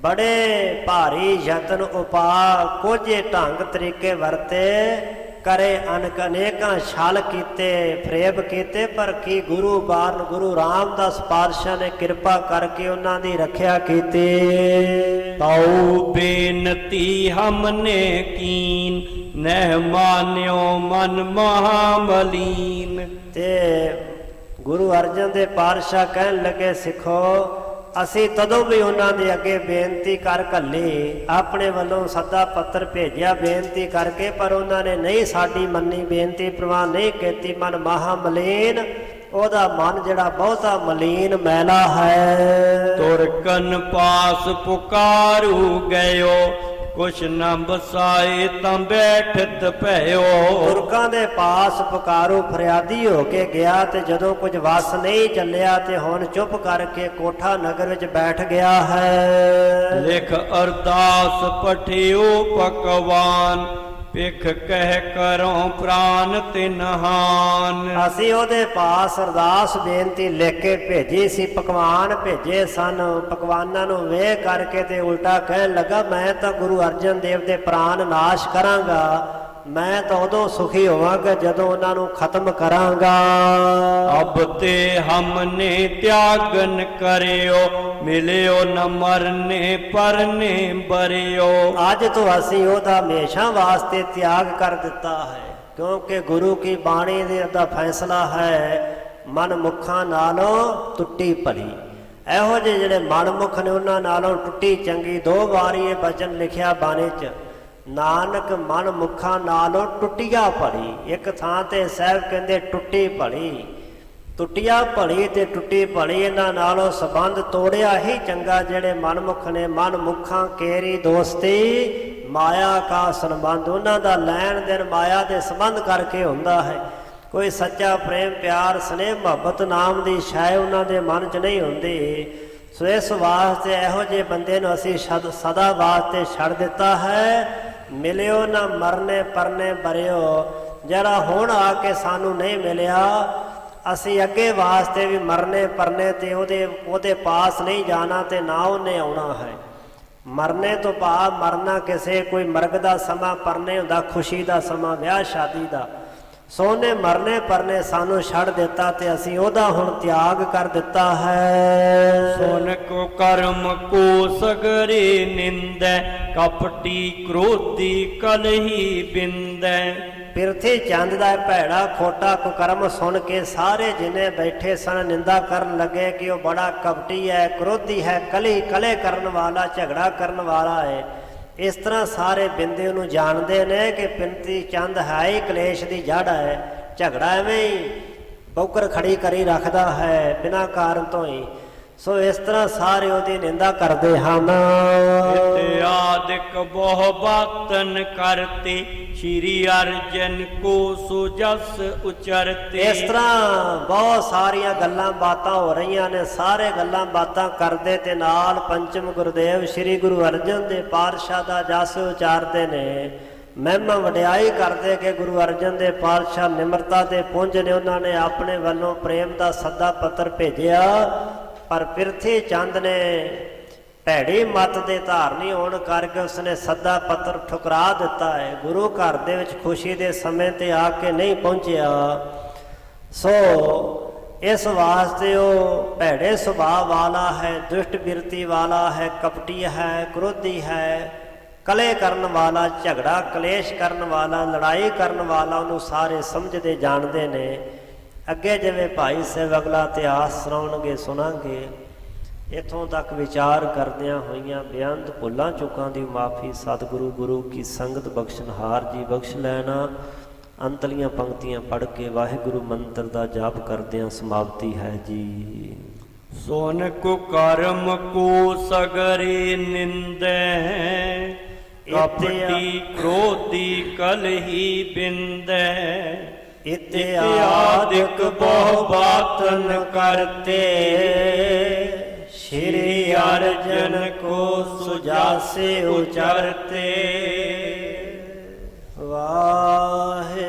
ਬੜੇ ਭਾਰੀ ਯਤਨ ਉਪਾਅ, ਕੋਝੇ ਢੰਗ ਤਰੀਕੇ ਵਰਤੇ, ਕਰੇ ਅਨੇਕਾਂ ਛਲ ਕੀਤੇ, ਫਰੇਬ ਕੀਤੇ, ਪਰ ਕੀ ਗੁਰੂ ਬਾਰਨ ਗੁਰੂ ਰਾਮਦਾਸ ਪਾਤਸ਼ਾਹ ਨੇ ਕਿਰਪਾ ਕਰਕੇ ਉਹਨਾਂ ਦੀ ਰੱਖਿਆ ਕੀਤੀ। ਤਾਉ ਬੇਨਤੀ ਹਮਨੇ ਕੀਨ, ਨਹਿ ਮਾਨਿਓ ਮਨ ਮਹਾਮਲੀਨ। ਤੇ ਗੁਰੂ ਅਰਜਨ ਦੇ ਪਾਤਸ਼ਾਹ ਕਹਿਣ ਲੱਗੇ, ਸਿੱਖੋ ਅਸੀਂ ਤਦੋਂ ਵੀ ਉਹਨਾਂ ਦੇ ਅੱਗੇ ਬੇਨਤੀ ਕਰ ਘੱਲੀ, ਆਪਣੇ ਵੱਲੋਂ ਸੱਦਾ ਪੱਤਰ ਭੇਜਿਆ ਬੇਨਤੀ ਕਰਕੇ, ਪਰ ਉਹਨਾਂ ਨੇ ਨਹੀਂ ਸਾਡੀ ਮੰਨੀ ਬੇਨਤੀ, ਪ੍ਰਵਾਨ ਨਹੀਂ ਕੀਤੀ। ਮਨ ਮਹਾ ਮਲੀਨ, ਉਹਦਾ ਮਨ ਜਿਹੜਾ ਬਹੁਤਾ ਮਲੀਨ ਮੈਲਾ ਹੈ। ਤੁਰਕਨ ਪਾਸ ਪੁਕਾਰੂ ਗਇਓ, ਕੁਛ ਨ ਬਸਾਏ ਤਾਂ ਬੈਠਤ ਭਇਓ। ਤੁਰਕਾਂ ਦੇ ਪਾਸ ਪੁਕਾਰੂ ਫਰਿਆਦੀ ਹੋ ਕੇ ਗਿਆ, ਤੇ ਜਦੋਂ ਕੁਝ ਵਸ ਨਹੀਂ ਚੱਲਿਆ ਤੇ ਹੁਣ ਚੁੱਪ ਕਰਕੇ ਕੋਠਾ ਨਗਰ ਵਿੱਚ ਬੈਠ ਗਿਆ ਹੈ। ਲਿਖ ਅਰਦਾਸ ਪਠਿਓ ਪਕਵਾਨ, ਪਿਖ ਕਹਿ ਕਰੋ ਪ੍ਰਾਨ ਤਿਨਹਾਨ। ਅਸੀਂ ਉਹਦੇ ਪਾਸ ਅਰਦਾਸ ਬੇਨਤੀ ਲਿਖ ਕੇ ਭੇਜੀ ਸੀ, ਪਕਵਾਨ ਭੇਜੇ ਸਨ। ਪਕਵਾਨਾਂ ਨੂੰ ਵੇਖ ਕਰਕੇ ਤੇ ਉਲਟਾ ਕਹਿਣ ਲੱਗਾ, ਮੈਂ ਤਾਂ ਗੁਰੂ ਅਰਜਨ ਦੇਵ ਦੇ ਪ੍ਰਾਨ ਨਾਸ਼ ਕਰਾਂਗਾ, ਮੈਂ ਤਾਂ ਉਦੋਂ ਸੁਖੀ ਹੋਵਾਂਗਾ ਜਦੋਂ ਉਹਨਾਂ ਨੂੰ ਖਤਮ ਕਰਾਂਗਾ। ਅਬ ਤੇ ਹਮਨੇ ਤਿਆਗਨ ਕਰਿਓ, ਮਿਲਿਓ ਨ ਮਰਨੇ ਪਰਨੇ ਬਰਿਓ। ਅੱਜ ਤੋਂ ਅਸੀਂ ਉਹਦਾ ਹਮੇਸ਼ਾ ਵਾਸਤੇ ਤਿਆਗ ਕਰ ਦਿੱਤਾ ਹੈ, ਕਿਉਂਕਿ ਗੁਰੂ ਕੀ ਬਾਣੀ ਦੇ ਦਾ ਫੈਸਲਾ ਹੈ, ਮਨ ਮੁਖਾਂ ਨਾਲੋਂ ਟੁੱਟੀ ਭਲੀ। ਇਹੋ ਜਿਹੇ ਜਿਹੜੇ ਮਨਮੁਖ ਨੇ ਉਹਨਾਂ ਨਾਲੋਂ ਟੁੱਟੀ ਚੰਗੀ। 2 ਵਾਰੀ ਇਹ ਬਚਨ ਲਿਖਿਆ ਬਾਣੀ 'ਚ, ਨਾਨਕ ਮਨ ਮੁਖਾਂ ਨਾਲੋਂ ਟੁੱਟੀਆ ਭਲੀ। ਇੱਕ ਥਾਂ ਤੇ ਸਾਹਿਬ ਕਹਿੰਦੇ ਟੁੱਟੀ ਭਲੀ, ਟੁੱਟੀਆ ਭਲੀ ਤੇ ਟੁੱਟੀ ਭਲੀ, ਇਹਨਾਂ ਨਾਲੋਂ ਸੰਬੰਧ ਤੋੜਿਆ ਹੀ ਚੰਗਾ। ਜਿਹੜੇ ਮਨਮੁਖ ਨੇ, ਮਨ ਮੁਖਾਂ ਕੇਰੀ ਦੋਸਤੀ, ਮਾਇਆ ਕਾ ਸੰਬੰਧ, ਉਹਨਾਂ ਦਾ ਲੈਣ ਦੇਣ ਮਾਇਆ ਦੇ ਸੰਬੰਧ ਕਰਕੇ ਹੁੰਦਾ ਹੈ। ਕੋਈ ਸੱਚਾ ਪ੍ਰੇਮ ਪਿਆਰ ਸਨੇਹ ਮੁਹੱਬਤ ਨਾਮ ਦੀ ਸ਼ੈ ਉਹਨਾਂ ਦੇ ਮਨ 'ਚ ਨਹੀਂ ਹੁੰਦੀ। ਸੋ ਇਸ ਵਾਸਤੇ ਇਹੋ ਜਿਹੇ ਬੰਦੇ ਨੂੰ ਅਸੀਂ ਸਦਾ ਵਾਸਤੇ ਛੱਡ ਦਿੱਤਾ ਹੈ। ਮਿਲਿਓ ਨਾ ਮਰਨੇ ਪਰਨੇ ਬਰਿਓ, ਜਿਹੜਾ ਹੁਣ ਆ ਕੇ ਸਾਨੂੰ ਨਹੀਂ ਮਿਲਿਆ, ਅਸੀਂ ਅੱਗੇ ਵਾਸਤੇ ਵੀ ਮਰਨੇ ਪਰਨੇ ਤੇ ਉਹਦੇ ਪਾਸ ਨਹੀਂ ਜਾਣਾ ਤੇ ਨਾ ਉਹਨੇ ਆਉਣਾ ਹੈ। ਮਰਨੇ ਤੋਂ ਭਾਵ ਮਰਨਾ ਕਿਸੇ ਕੋਈ ਮਰਗ ਦਾ ਸਮਾਂ, ਪਰਨੇ ਹੁੰਦਾ ਖੁਸ਼ੀ ਦਾ ਸਮਾਂ, ਵਿਆਹ ਸ਼ਾਦੀ ਦਾ। ਸੋ ਉਹਨੇ ਮਰਨੇ ਪਰਨੇ ਸਾਨੂੰ ਛੱਡ ਦਿੱਤਾ ਤੇ ਅਸੀਂ ਉਹਦਾ ਹੁਣ ਤਿਆਗ ਕਰ ਦਿੱਤਾ ਹੈ। ਸੁਨ ਕੋ ਕਰਮ ਕੋ ਸਗਰੇ ਨਿੰਦੈ, ਕਪਟੀ ਕ੍ਰੋਧੀ ਕਲਹੀ ਬਿੰਦੈ। ਪਿਰਥੀ ਚੰਦ ਦਾ ਭੈੜਾ ਖੋਟਾ ਕੁਕਰਮ ਸੁਣ ਕੇ ਸਾਰੇ ਜਿਨੇ ਬੈਠੇ ਸਨ ਨਿੰਦਾ ਕਰਨ ਲੱਗੇ ਕਿ ਉਹ ਬੜਾ ਕਪਟੀ ਹੈ, ਕ੍ਰੋਧੀ ਹੈ, ਕਲੇ ਕਰਨ ਵਾਲਾ, ਝਗੜਾ ਕਰਨ ਵਾਲਾ ਹੈ। ਇਸ ਤਰ੍ਹਾਂ ਸਾਰੇ ਬਿੰਦੇ ਨੂੰ ਜਾਣਦੇ ਨੇ ਕਿ ਪਿਰਥੀ ਚੰਦ ਹੈ ਹੀ ਕਲੇਸ਼ ਦੀ ਜੜ ਹੈ। ਝਗੜਾ ਐਵੇਂ ਹੀ ਬੌਕਰ ਖੜੀ ਕਰੀ ਰੱਖਦਾ ਹੈ ਬਿਨਾਂ ਕਾਰਨ ਤੋਂ ਹੀ। ਸੋ ਇਸ ਤਰ੍ਹਾਂ ਸਾਰੇ ਉਹਦੀ ਨਿੰਦਾ ਕਰਦੇ ਹਨ। ਇਤਿਆਦਿਕ ਬਹੁ ਬਾਤਨ ਕਰਤੇ, ਸ਼੍ਰੀ ਅਰਜਨ ਕੋ ਸੁਜਸ ਉਚਰਤੇ। ਇਸ ਤਰ੍ਹਾਂ ਬਹੁਤ ਸਾਰੀਆਂ ਗੱਲਾਂ ਬਾਤਾਂ ਹੋ ਰਹੀਆਂ ਨੇ, ਸਾਰੇ ਗੱਲਾਂ ਬਾਤਾਂ ਕਰਦੇ ਤੇ ਨਾਲ ਪੰਚਮ ਗੁਰਦੇਵ ਸ਼੍ਰੀ ਗੁਰੂ ਅਰਜਨ ਦੇਵ ਪਾਤਸ਼ਾਹ ਦਾ ਜਸ ਉਚਾਰਦੇ ਨੇ, ਮਹਿਮਾ ਵਡਿਆਈ ਕਰਦੇ ਕਿ ਗੁਰੂ ਅਰਜਨ ਦੇਵ ਪਾਤਸ਼ਾਹ ਨਿਮਰਤਾ ਦੇ ਪੁੰਜ ਨੇ। ਉਹਨਾਂ ਨੇ ਆਪਣੇ ਵੱਲੋਂ ਪ੍ਰੇਮ ਦਾ ਸੱਦਾ ਪੱਤਰ ਭੇਜਿਆ, ਪਰ ਪਿਰਥੀ ਚੰਦ ਨੇ ਭੈੜੀ ਮੱਤ ਦੇ ਧਾਰਨੀ ਹੋਣ ਕਰਕੇ ਉਸਨੇ ਸੱਦਾ ਪੱਤਰ ਠੁਕਰਾ ਦਿੱਤਾ ਹੈ। ਗੁਰੂ ਘਰ ਦੇ ਵਿੱਚ ਖੁਸ਼ੀ ਦੇ ਸਮੇਂ ਤੇ ਆ ਕੇ ਨਹੀਂ ਪਹੁੰਚਿਆ। ਸੋ ਇਸ ਵਾਸਤੇ ਉਹ ਭੈੜੇ ਸੁਭਾਅ ਵਾਲਾ ਹੈ, ਦੁਸ਼ਟ ਬਿਰਤੀ ਵਾਲਾ ਹੈ, ਕਪਟੀ ਹੈ, ਕ੍ਰੋਧੀ ਹੈ, ਕਲੇ ਕਰਨ ਵਾਲਾ, ਝਗੜਾ ਕਲੇਸ਼ ਕਰਨ ਵਾਲਾ, ਲੜਾਈ ਕਰਨ ਵਾਲਾ, ਉਹਨੂੰ ਸਾਰੇ ਸਮਝਦੇ ਜਾਣਦੇ ਨੇ। ਅੱਗੇ ਜਿਵੇਂ ਭਾਈ ਸਾਹਿਬ ਅਗਲਾ ਇਤਿਹਾਸ ਸੁਣਾਉਣਗੇ ਸੁਣਾਂਗੇ। ਇੱਥੋਂ ਤੱਕ ਵਿਚਾਰ ਕਰਦਿਆਂ ਹੋਈਆਂ ਬੇਅੰਤ ਭੁੱਲਾਂ ਚੁੱਕਾਂ ਦੀ ਮਾਫੀ ਸਤਿਗੁਰੂ ਗੁਰੂ ਕੀ ਸੰਗਤ ਬਖਸ਼ਣਹਾਰ ਜੀ ਬਖਸ਼ ਲੈਣਾ। ਅੰਤਲੀਆਂ ਪੰਕਤੀਆਂ ਪੜ੍ਹ ਕੇ ਵਾਹਿਗੁਰੂ ਮੰਤਰ ਦਾ ਜਾਪ ਕਰਦਿਆਂ ਸਮਾਪਤੀ ਹੈ ਜੀ। ਸੁਨ ਕੋ ਕਰਮ ਕੋ ਸਗਰੇ ਨਿੰਦੈ, ਕਪਟੀ ਕ੍ਰੋਧੀ ਕਲਹੀ ਬਿੰਦੈ। ਇਤਿਆਦਿਕ ਬਹੁ ਬਾਤਨ ਕਰਤੇ, ਸ਼੍ਰੀ ਅਰਜਨ ਕੋ ਸੁਜਾਸੇ ਉਚਰਤੇ। ਵਾਹਿਗੁਰੂ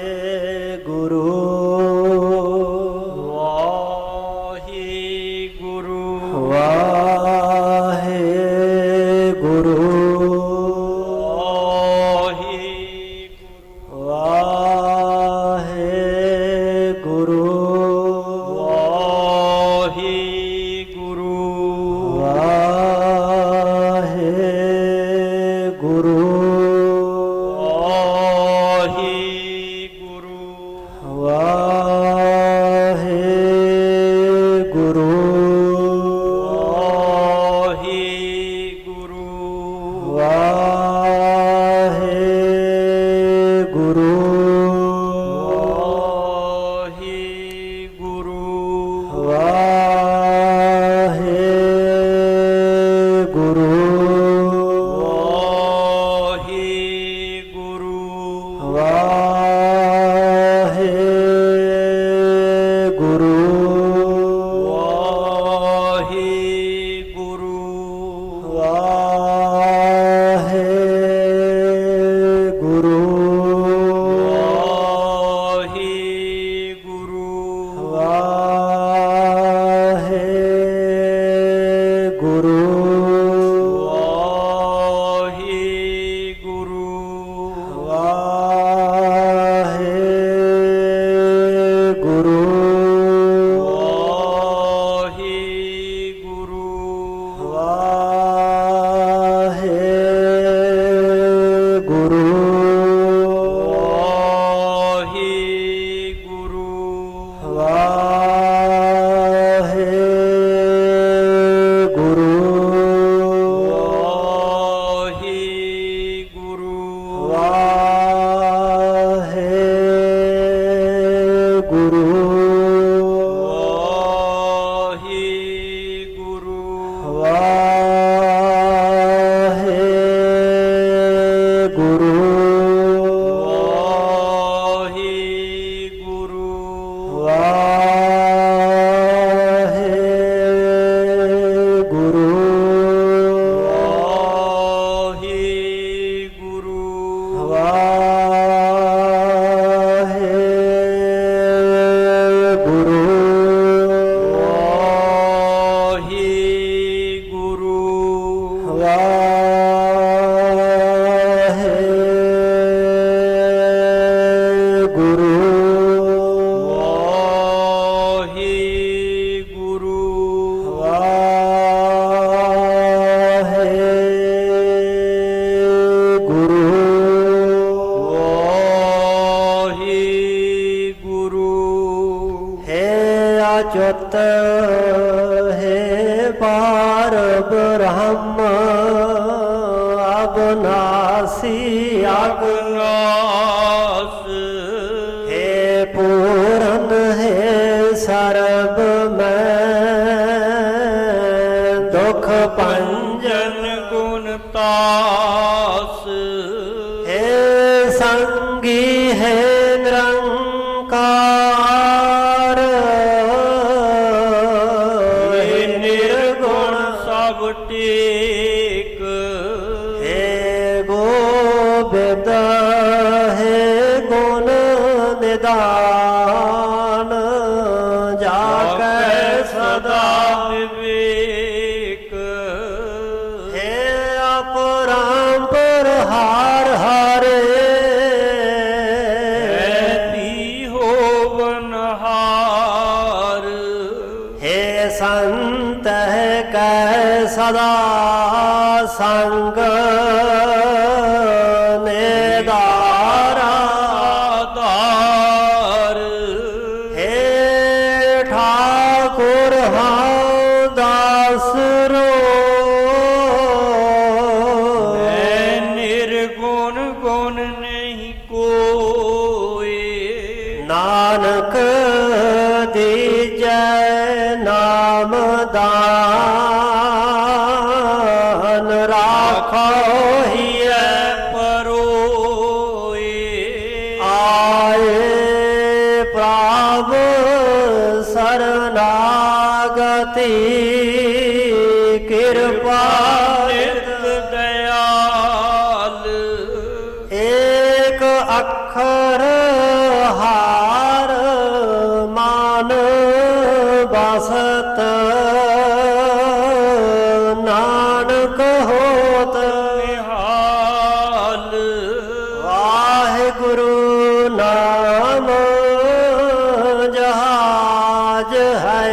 ਵਾਹਿਗੁਰੂ ਵਾਹਿਗੁਰੂ भक्त हे पार ब्रह्म अविनाशी अविनाश हे पूरन हे सर्ब में दुख पंजन गुण तास हे संगी हे निरंकार हे निर्गुण सब टेक हे गोविंद हे गुण निदान जाके सदा विवेक हे अपरंपर हार हारे होवनहार हे संत है कै सदा संग नेदारा दार हे ठाकुर हाँ दास रो निर्गुण गुण नहीं कोई नानक दीजै नाम दान राखो हिय परोए आए प्रभु शरणागति कृपा नित दयाल एक अक्षर हार मान बसत नानक होत निहाल वाहिगुरु नाम जहाज है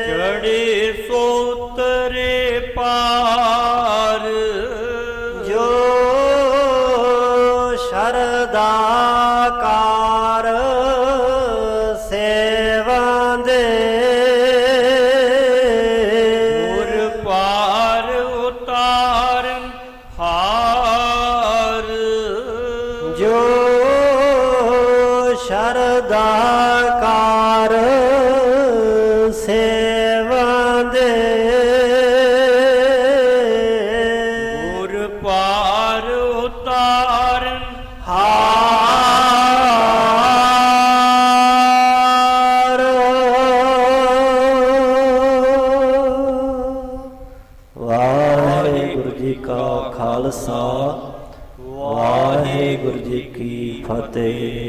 चढ़े सोतरे पार जो शरदाकार सेवन दे उर पार उतारन हार जो शरदाकार सेवन दे उर पार उतारन हार वाहिगुरु जी का खालसा वाहिगुरु जी की फतेह।